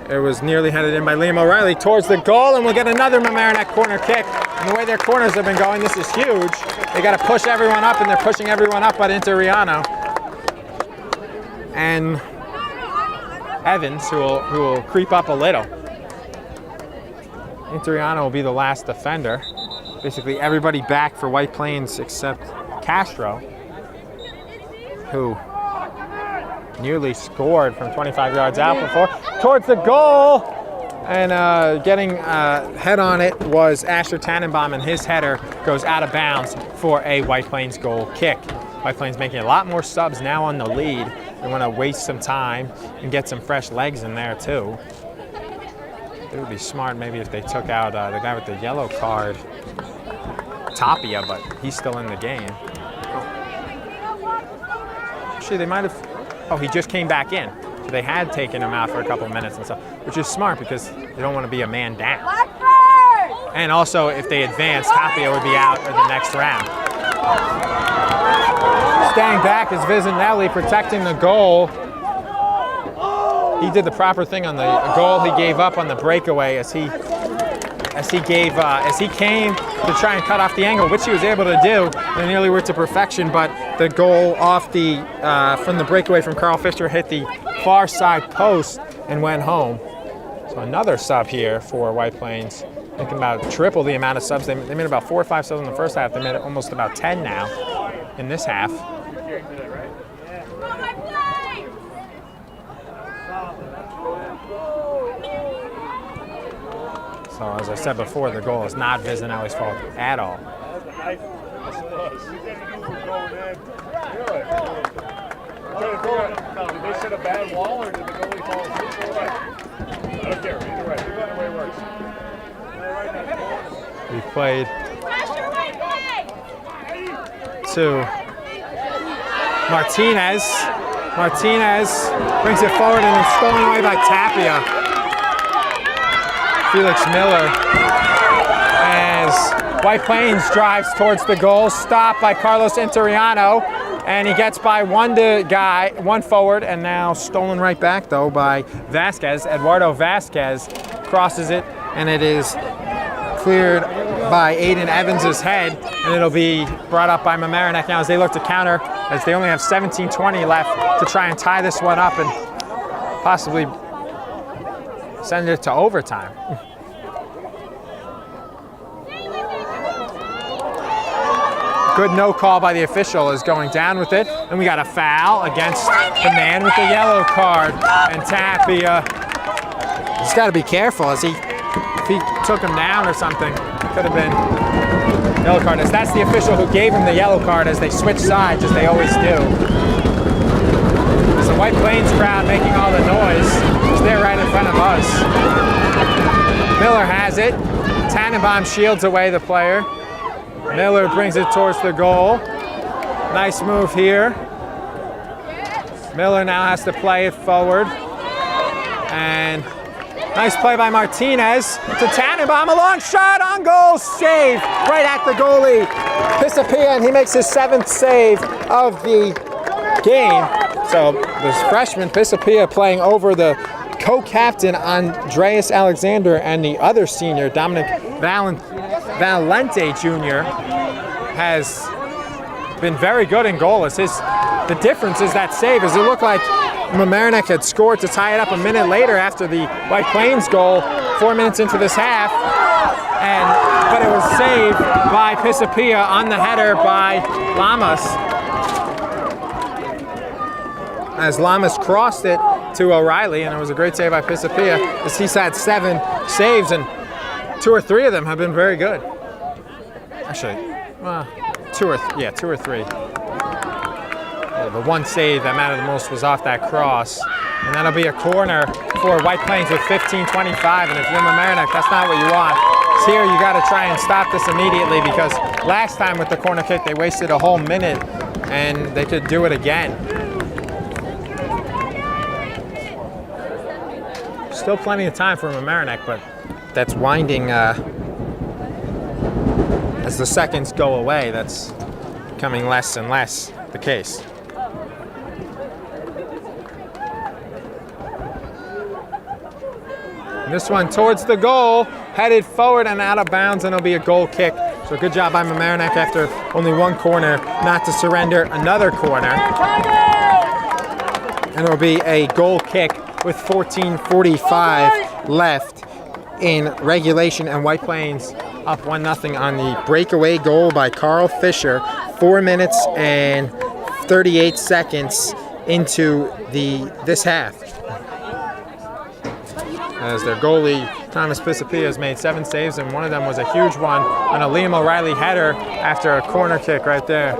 it was nearly headed in by Liam O'Reilly towards the goal, and we'll get another Mamaroneck corner kick. And the way their corners have been going, this is huge. They got to push everyone up, and they're pushing everyone up but Interiano. And Evans, who will creep up a little. Interiano will be the last defender. Basically everybody back for White Plains except Castro, who nearly scored from 25 yards out before, towards the goal, and getting head on it was Asher Tannenbaum, and his header goes out of bounds for a White Plains goal kick. White Plains making a lot more subs now on the lead. They want to waste some time and get some fresh legs in there too. It would be smart maybe if they took out the guy with the yellow card, Tapia, but he's still in the game. Actually, they might have. Oh, he just came back in. So they had taken him out for a couple of minutes and stuff, which is smart because they don't want to be a man down. And also, if they advance, Tapia would be out in the next round. Staying back is Vizinelli protecting the goal. He did the proper thing on the goal he gave up on the breakaway as he came to try and cut off the angle, which he was able to do. They nearly were to perfection, but the goal off the from the breakaway from Carl Fisher hit the far side post and went home. So another sub here for White Plains. Thinking about triple the amount of subs. They made about 4 or 5 subs in the first half. They made almost about 10 now in this half. So as I said before, the goal is not Vizinelli's fault at all. Did they set a bad wall or did the goalie fall asleep? I don't care. Either way. Either way works. We played to Martinez. Martinez brings it forward and it's stolen away by Tapia. Felix Miller as White Plains drives towards the goal, stopped by Carlos Interiano, and he gets by one forward, and now stolen right back though by Vasquez. Eduardo Vasquez crosses it, and it is cleared by Aiden Evans' head, and it'll be brought up by Mamaroneck now as they look to counter, as they only have 17:20 left to try and tie this one up and possibly send it to overtime. Good no call by the official is going down with it, and we got a foul against the man with the yellow card, and Tapia. He's got to be careful as if he took him down or something, could have been yellow card. As that's the official who gave him the yellow card as they switch sides, as they always do. There's the White Plains crowd making all the noise. It's there right in front of us. Miller has it. Tannenbaum shields away the player. Miller brings it towards the goal. Nice move here. Miller now has to play it forward. And nice play by Martinez to Tannenbaum. A long shot on goal. Save right at the goalie. Pisapia, and he makes his 7th save of the game. So this freshman Pisapia playing over the co-captain Andreas Alexander and the other senior, Dominic Valente Jr. has been very good in goal. The difference is that save, as it looked like Mamaroneck had scored to tie it up a minute later after the White Plains goal, 4 minutes into this half, but it was saved by Pisapia on the header by Lamas, as Lamas crossed it to O'Reilly, and it was a great save by Pisapia, as he's had 7 saves, and 2 or 3 of them have been very good. Actually, well, 2 or 3. The one save that mattered the most was off that cross, and that'll be a corner for White Plains with 15:25. And if you're Mamaroneck, that's not what you want. So here you got to try and stop this immediately, because last time with the corner kick they wasted a whole minute, and they could do it again. Still plenty of time for Mamaroneck, but that's winding as the seconds go away. That's becoming less and less the case. And this one towards the goal, headed forward and out of bounds, and it'll be a goal kick. So good job by Mamaroneck after only one corner not to surrender another corner. And it'll be a goal kick with 14:45 left in regulation, and White Plains up 1-0 on the breakaway goal by Carl Fisher, 4 minutes and 38 seconds into this half. As their goalie, Thomas Pisapia, has made 7 saves, and one of them was a huge one on a Liam O'Reilly header after a corner kick right there.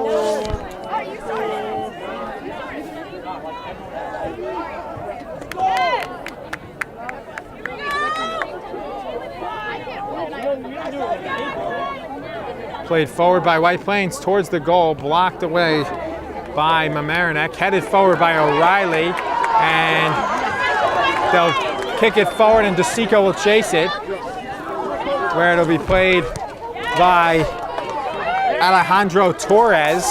Played forward by White Plains towards the goal, blocked away by Mamaroneck, headed forward by O'Reilly, and they'll kick it forward, and DeSico will chase it, where it'll be played by Alejandro Torres,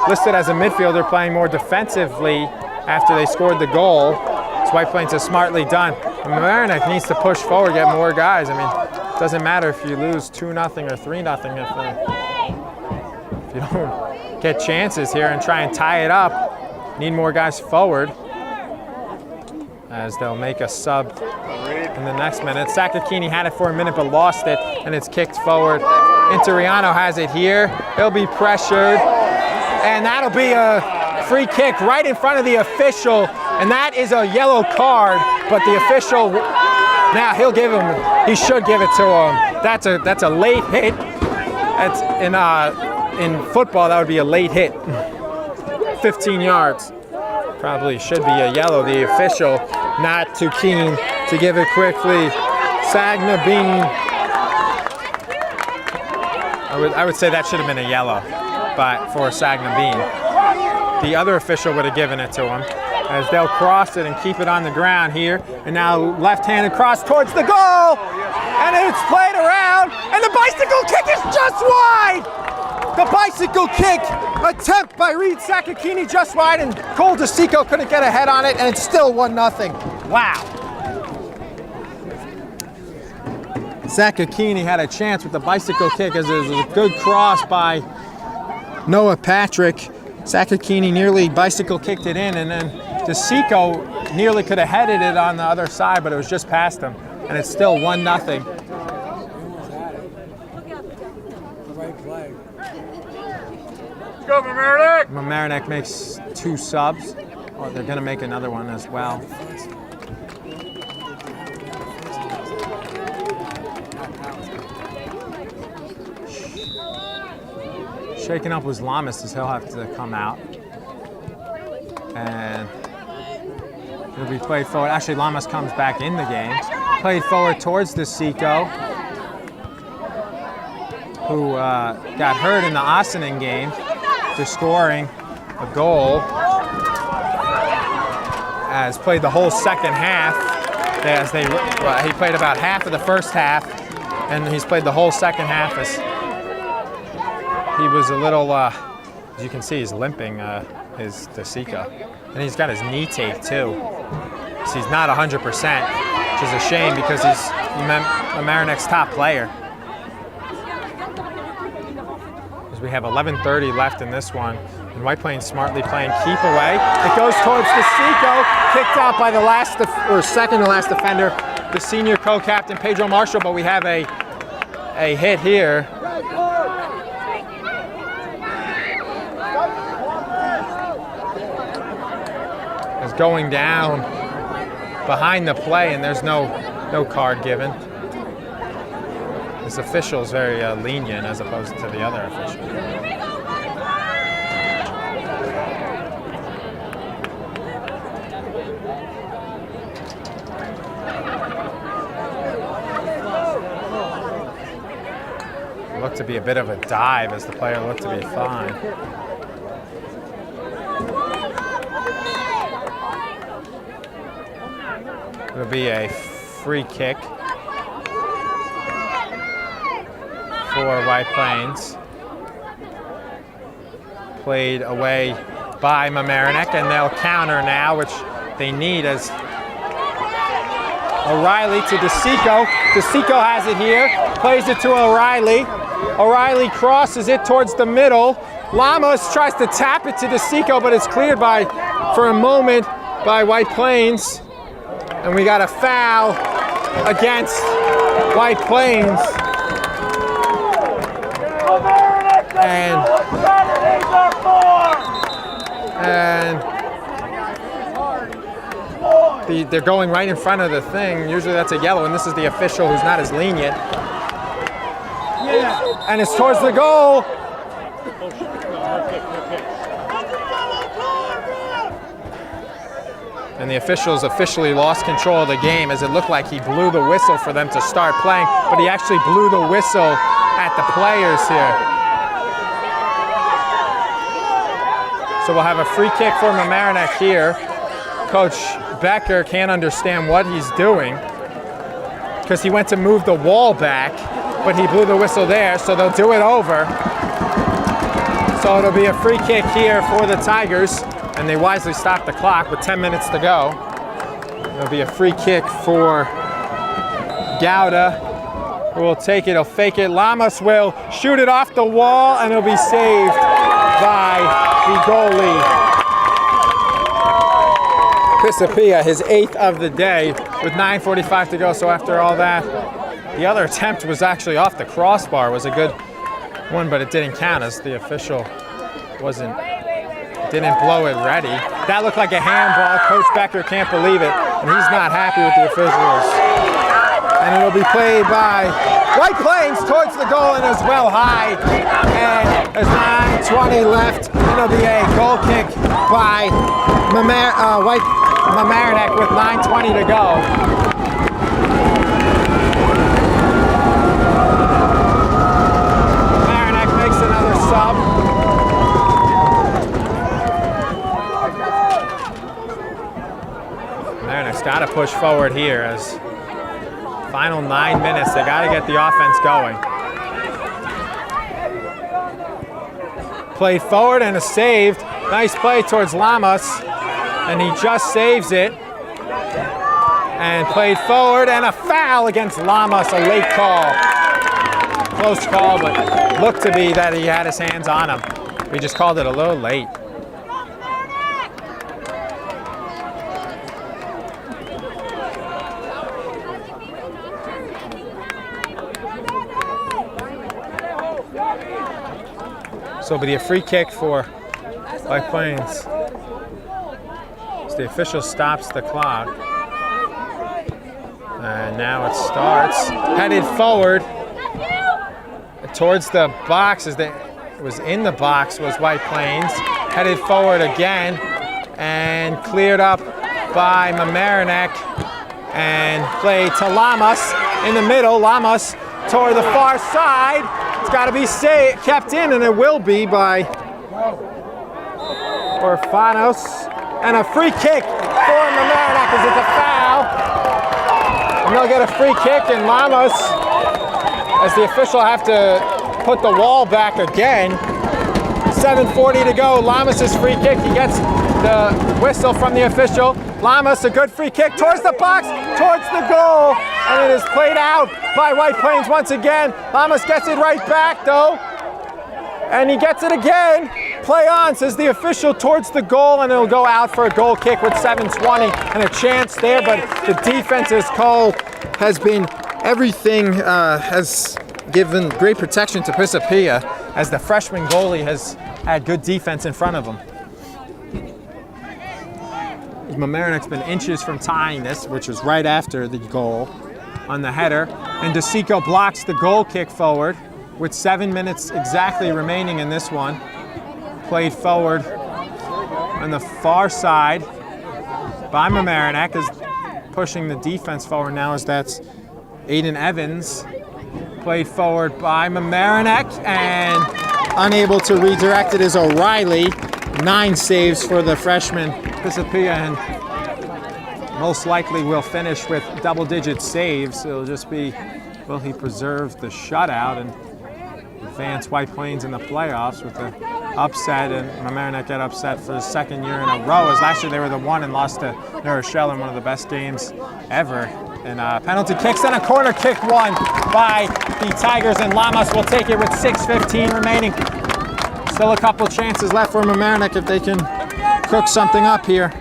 listed as a midfielder, playing more defensively after they scored the goal. So White Plains has smartly done. Mamaroneck needs to push forward, get more guys. I mean, it doesn't matter if you lose 2-0 or 3-0 if you don't get chances here and try and tie it up. Need more guys forward, as they'll make a sub in the next minute. Sakakini had it for a minute but lost it, and it's kicked forward. Interiano has it here. He'll be pressured, and that'll be a free kick right in front of the official, and that is a yellow card, but the official, now he should give it to him. That's a late hit. That's in football, that would be a late hit. 15 yards. Probably should be a yellow. The official not too keen to give it quickly. Sagnabine. I would say that should have been a yellow, but for Sagnabine. The other official would have given it to him, as they'll cross it and keep it on the ground here. And now left-handed cross towards the goal. And it's played around, and the bicycle kick is just wide! The bicycle kick attempt by Reed Sakakini just wide, and Cole DeSico couldn't get a head on it, and it's still 1-0. Wow. Sakakini had a chance with the bicycle kick as it was a good cross by Noah Patrick. Sakakini nearly bicycle kicked it in, and then DeSico nearly could have headed it on the other side, but it was just past him, and it's still 1-0. Go, Mamaroneck! Mamaroneck makes 2 subs. Oh, they're going to make another one as well. Shaking up was Lamas, as he'll have to come out. And it'll be played forward. Actually, Lamas comes back in the game. Played forward towards DeSico, who got hurt in the Ossining game for scoring a goal. Has played the whole second half. He played about half of the first half, and he's played the whole second half as he was a little, as you can see, he's limping, his DeSico. And he's got his knee taped too. So he's not 100%, which is a shame because he's Mamaroneck's top player. As we have 11:30 left in this one. And White Plains smartly playing keep away. It goes towards DeSico, kicked out by the last, or second to last defender, the senior co-captain Pedro Marshall, but we have a hit here. Is going down behind the play, and there's no card given. This official is very lenient as opposed to the other official. Looked to be a bit of a dive as the player looked to be fine. It'll be a free kick for White Plains. Played away by Mamaroneck, and they'll counter now, which they need as O'Reilly to DeSico. DeSico has it here, plays it to O'Reilly. O'Reilly crosses it towards the middle. Lamas tries to tap it to DeSico, but it's cleared for a moment by White Plains. And we got a foul against White Plains. And they're going right in front of the thing. Usually that's a yellow, and this is the official who's not as lenient. And it's towards the goal. And the officials officially lost control of the game as it looked like he blew the whistle for them to start playing, but he actually blew the whistle at the players here. So we'll have a free kick for Mamaroneck here. Coach Becker can't understand what he's doing because he went to move the wall back, but he blew the whistle there, so they'll do it over. So it'll be a free kick here for the Tigers. And they wisely stopped the clock with 10 minutes to go. It'll be a free kick for Gouda, who will take it, he'll fake it. Lamas will shoot it off the wall, and it'll be saved by the goalie. Pisapia, his 8th of the day with 9:45 to go. So after all that, the other attempt was actually off the crossbar. It was a good one, but it didn't count as the official didn't blow it ready. That looked like a handball. Coach Becker can't believe it, and he's not happy with the officials. And it'll be played by White Plains towards the goal, and as well high. And there's 9:20 left, and it'll be a goal kick by Mamaroneck with 9:20 to go. Mamaroneck makes another sub. Mamaroneck's got to push forward here as Final 9 minutes, they gotta get the offense going. Played forward and a saved. Nice play towards Lamas, and he just saves it. And played forward and a foul against Lamas, a late call. Close call, but looked to be that he had his hands on him. We just called it a little late. So it'll be a free kick for White Plains. So the official stops the clock. And now it starts. Headed forward towards the box as it was in the box was White Plains. Headed forward again and cleared up by Mamaroneck and played to Lamas in the middle. Lamas toward the far side. It's got to be kept in, and it will be by Orfanos. And a free kick for Mamaroneck as it's a foul. And they'll get a free kick, and Lamas, as the official, have to put the wall back again. 7:40 to go. Lamas' free kick. He gets the whistle from the official. Lamas, a good free kick towards the box, towards the goal, and it is played out by White Plains once again. Lamas gets it right back though, and he gets it again. Play on, says the official, towards the goal, and it'll go out for a goal kick with 7:20 and a chance there, but the defense's call has been everything, has given great protection to Pisapia as the freshman goalie has had good defense in front of him. Mamaroneck's been inches from tying this, which was right after the goal on the header. And DeSico blocks the goal kick forward with 7 minutes exactly remaining in this one. Played forward on the far side by Mamaroneck, is pushing the defense forward now as that's Aiden Evans. Played forward by Mamaroneck and unable to redirect it is O'Reilly. 9 saves for the freshman Pisapia, and most likely will finish with double-digit saves. It'll just be, will he preserve the shutout and advance White Plains in the playoffs with the upset, and Mamaroneck get upset for the second year in a row, as last year they were the one and lost to New Rochelle in one of the best games ever. And penalty kicks and a corner kick won by the Tigers, and Lamas will take it with 6:15 remaining. Still a couple chances left for Mamaroneck if they can cook something up here.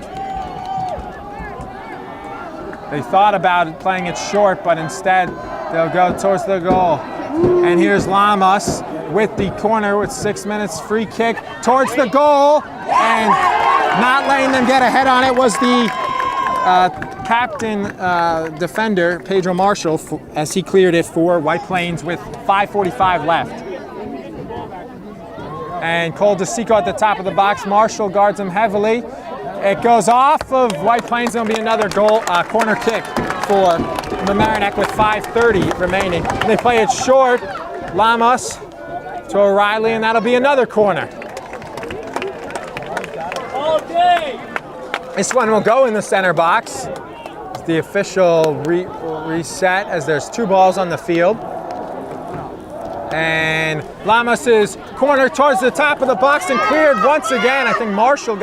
They thought about playing it short, but instead they'll go towards the goal. And here's Lamas with the corner with 6 minutes, free kick towards the goal, and not letting them get ahead on it was the captain defender, Pedro Marshall, as he cleared it for White Plains with 5:45 left. And Cole DeSico at the top of the box. Marshall guards him heavily. It goes off of White Plains. There'll be another goal, corner kick for Mamaroneck with 5:30 remaining. They play it short. Lamas to O'Reilly, and that'll be another corner. This one will go in the center box. The official reset as there's 2 balls on the field. And Lamas's corner towards the top of the box and cleared once again. I think Marshall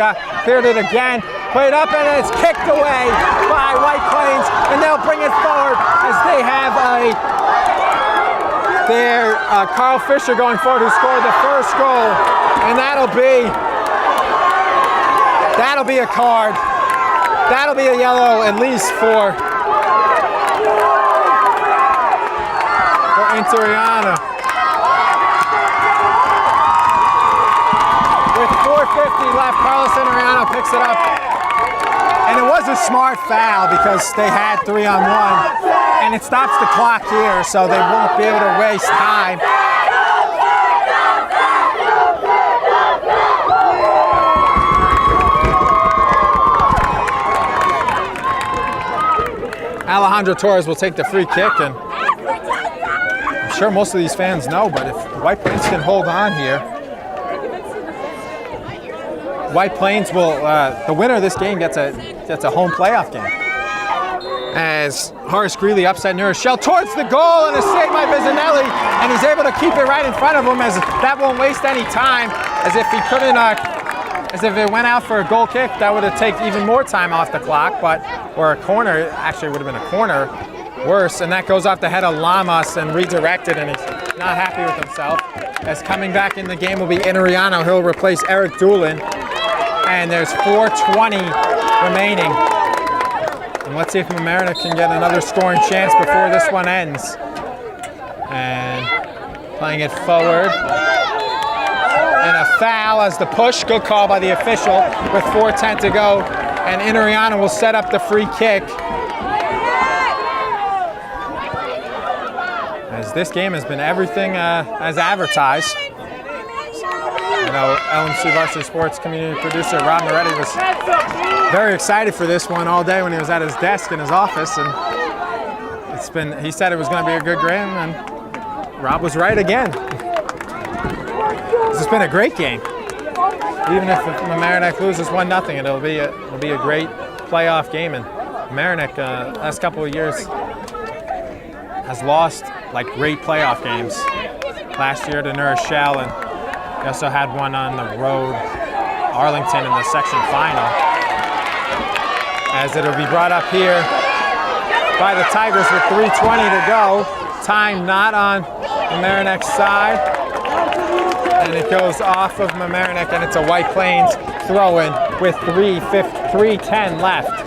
cleared it again. Played up and it's kicked away by White Plains, and they'll bring it forward as they have Carl Fisher going forward, who scored the first goal, and that'll be a card. That'll be a yellow at least for Interiano. With 4:50 left, Carlos Interiano picks it up. And it was a smart foul because they had 3-on-1. And it stops the clock here, so they won't be able to waste time. Alejandro Torres will take the free kick, and I'm sure most of these fans know, but if White Plains can hold on here, White Plains will, the winner of this game gets a home playoff game. as Horace Greeley upset Nourishell towards the goal, and a save by Vizinelli, and he's able to keep it right in front of him, as that won't waste any time, as if he couldn't, as if it went out for a goal kick, that would have taken even more time off the clock, or a corner, actually would have been a corner, worse, and that goes off the head of Lamas and redirected, and he's not happy with himself. As coming back in the game will be Interiano. He'll replace Eric Doolin, and there's 4:20 remaining. And let's see if Mamaroneck can get another scoring chance before this one ends. And playing it forward. And a foul as the push. Good call by the official with 4:10 to go. And Interiano will set up the free kick. As this game has been everything as advertised. You know, LMC Varsity Sports community producer Rob Moretti was very excited for this one all day when he was at his desk in his office, and he said it was going to be a good game, and Rob was right again. This has been a great game. Even if Mamaroneck loses 1-0, it'll be a great playoff game. And Mamaroneck last couple of years has lost like great playoff games. Last year to Nourishell, and we also had one on the road, Arlington, in the section final. As it'll be brought up here by the Tigers with 3:20 to go. Time not on Mamaroneck's side. And it goes off of Mamaroneck, and it's a White Plains throw-in with 3:10 left.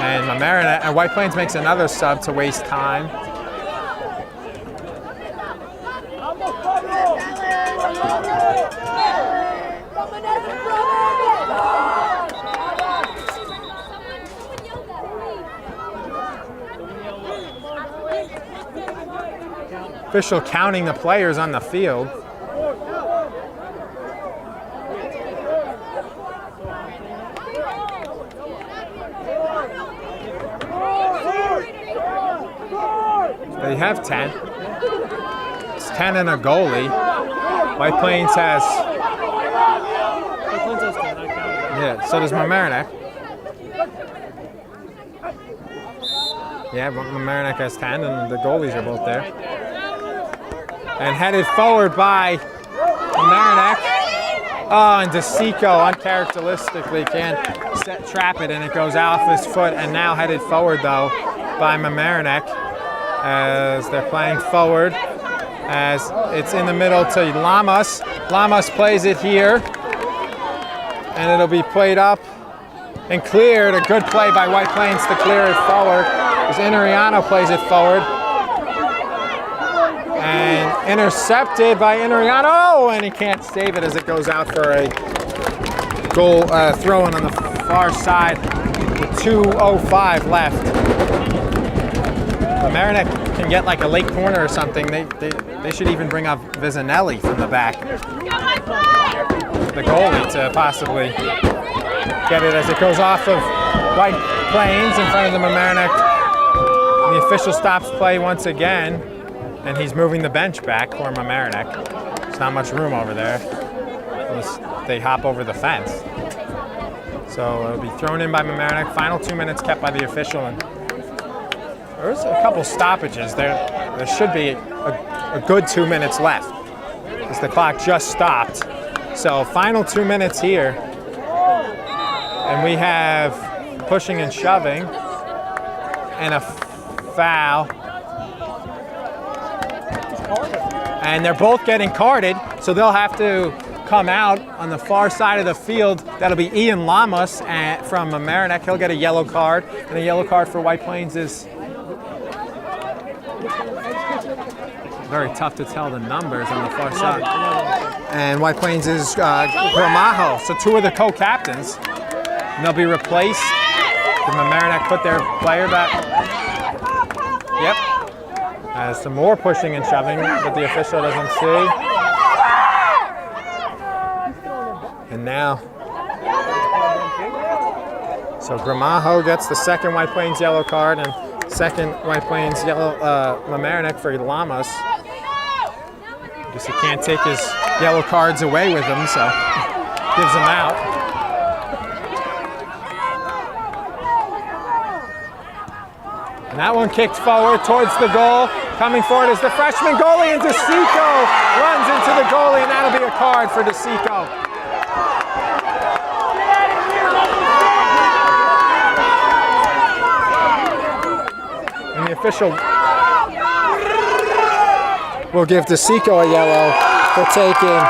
And White Plains makes another sub to waste time. Official counting the players on the field. They have 10. It's 10 and a goalie. White Plains has... Yeah, so does Mamaroneck. Yeah, Mamaroneck has 10, and the goalies are both there. And headed forward by Mamaroneck. Oh, and DeSico uncharacteristically can't trap it, and it goes off his foot. And now headed forward, though, by Mamaroneck as they're playing forward. As it's in the middle to Lamas. Lamas plays it here. And it'll be played up and cleared. A good play by White Plains to clear it forward. As Interiano plays it forward. And intercepted by Interiano, oh, and he can't save it as it goes out for a goal throw-in on the far side with 2:05 left. Mamaroneck can get like a late corner or something. They should even bring up Vizinelli from the back, the goalie, to possibly get it as it goes off of White Plains in front of the Mamaroneck. The official stops play once again. And he's moving the bench back for Mamaroneck. There's not much room over there unless they hop over the fence. So it'll be thrown in by Mamaroneck. Final 2 minutes kept by the official. And there's a couple stoppages. There should be a good 2 minutes left as the clock just stopped. So final 2 minutes here. And we have pushing and shoving and a foul. And they're both getting carded, so they'll have to come out on the far side of the field. That'll be Ian Lamas from Mamaroneck. He'll get a yellow card, and a yellow card for White Plains is very tough to tell the numbers on the far side. And White Plains is Gramajo, so two of the co-captains. And they'll be replaced. Did Mamaroneck put their player back? Yep. Some more pushing and shoving, but the official doesn't see. And now, so Gramajo gets the second White Plains yellow card, and second White Plains yellow Mamaroneck for Lamas. Guess he can't take his yellow cards away with him, so gives them out. And that one kicked forward towards the goal. Coming forward is the freshman goalie, and DeSico runs into the goalie, and that'll be a card for DeSico. And the official will give DeSico a yellow for taking.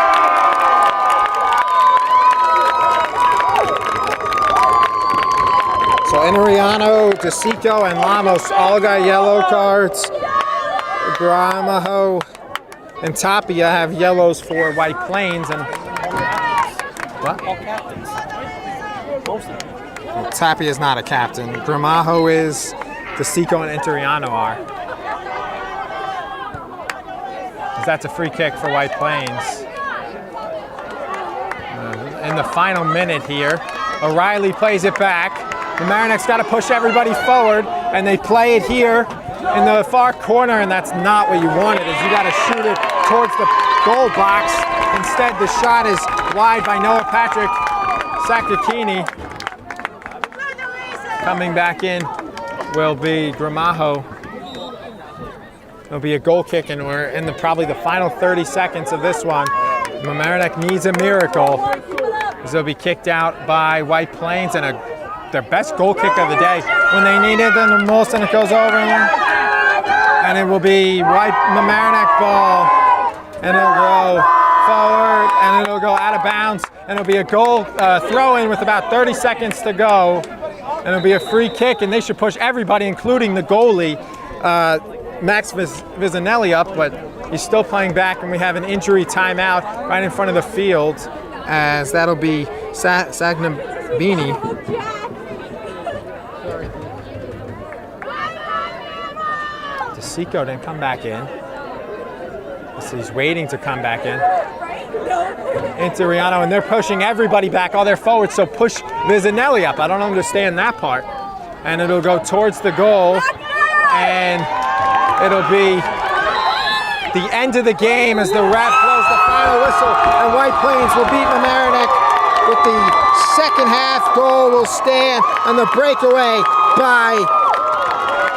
So Interiano, DeSico, and Lamos all got yellow cards. Gramajo and Tapia have yellows for White Plains, and what? All captains. Most of them. Well, Tapia is not a captain. Gramajo is. DeSico and Interiano are. That's a free kick for White Plains. In the final minute here, O'Reilly plays it back. Mamaroneck's got to push everybody forward, and they play it here in the far corner, and that's not what you wanted. Is you got to shoot it towards the goal box. Instead, the shot is wide by Noah Patrick Sakakini. Coming back in will be Gramajo. It'll be a goal kick, and we're in probably the final 30 seconds of this one. Mamaroneck needs a miracle, as they'll be kicked out by White Plains, and their best goal kick of the day. When they need it, then the most, and it goes over, and it will be Mamaroneck ball, and it'll go forward, and it'll go out of bounds, and it'll be a goal throw-in with about 30 seconds to go, and it'll be a free kick, and they should push everybody, including the goalie, Max Vizzanelli, up, but he's still playing back, and we have an injury timeout right in front of the field, as that'll be Sagnabini. DeSico didn't come back in. So he's waiting to come back in. Interiano, and they're pushing everybody back, all their forwards, so push Vizzanelli up. I don't understand that part. And it'll go towards the goal, and it'll be the end of the game as the ref blows the final whistle, and White Plains will beat Mamaroneck with the second half goal will stand on the breakaway by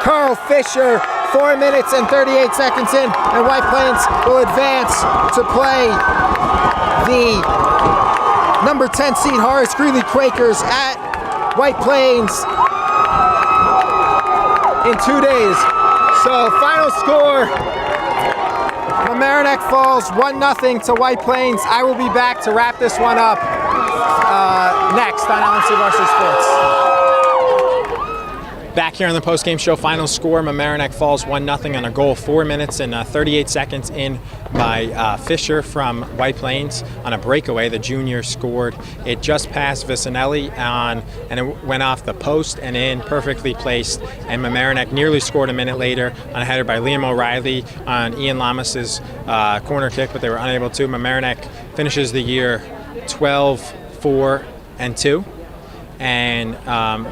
Carl Fisher. 4 minutes and 38 seconds in, and White Plains will advance to play the number 10 seed Horace Greeley Quakers at White Plains in 2 days. So final score, Mamaroneck falls 1-0 to White Plains. I will be back to wrap this one up next on LMC Varsity Sports. Back here on the post-game show, final score, Mamaroneck falls 1-0 on a goal 4 minutes and 38 seconds in by Fisher from White Plains on a breakaway. The junior scored. It just passed Vicinelli and it went off the post and in, perfectly placed. And Mamaroneck nearly scored a minute later on a header by Liam O'Reilly on Ian Lamas's corner kick, but they were unable to. Mamaroneck finishes the year 12-4-2. And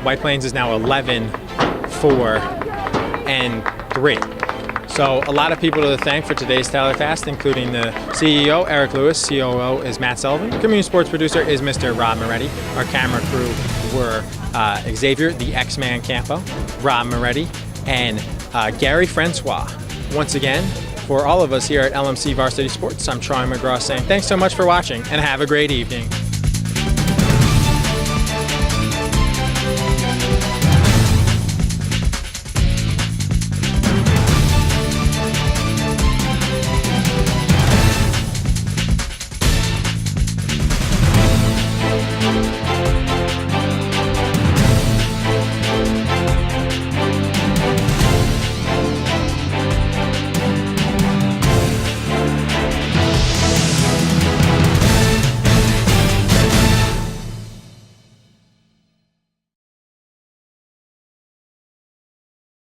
White Plains is now 11-4-3. So a lot of people to thank for today's telecast, including the CEO, Eric Lewis, COO is Matt Sullivan, community sports producer is Mr. Rob Moretti. Our camera crew were Xavier, the X-Man Campo, Rob Moretti, and Gary Francois. Once again, for all of us here at LMC Varsity Sports, I'm Troy McGraw saying thanks so much for watching and have a great evening.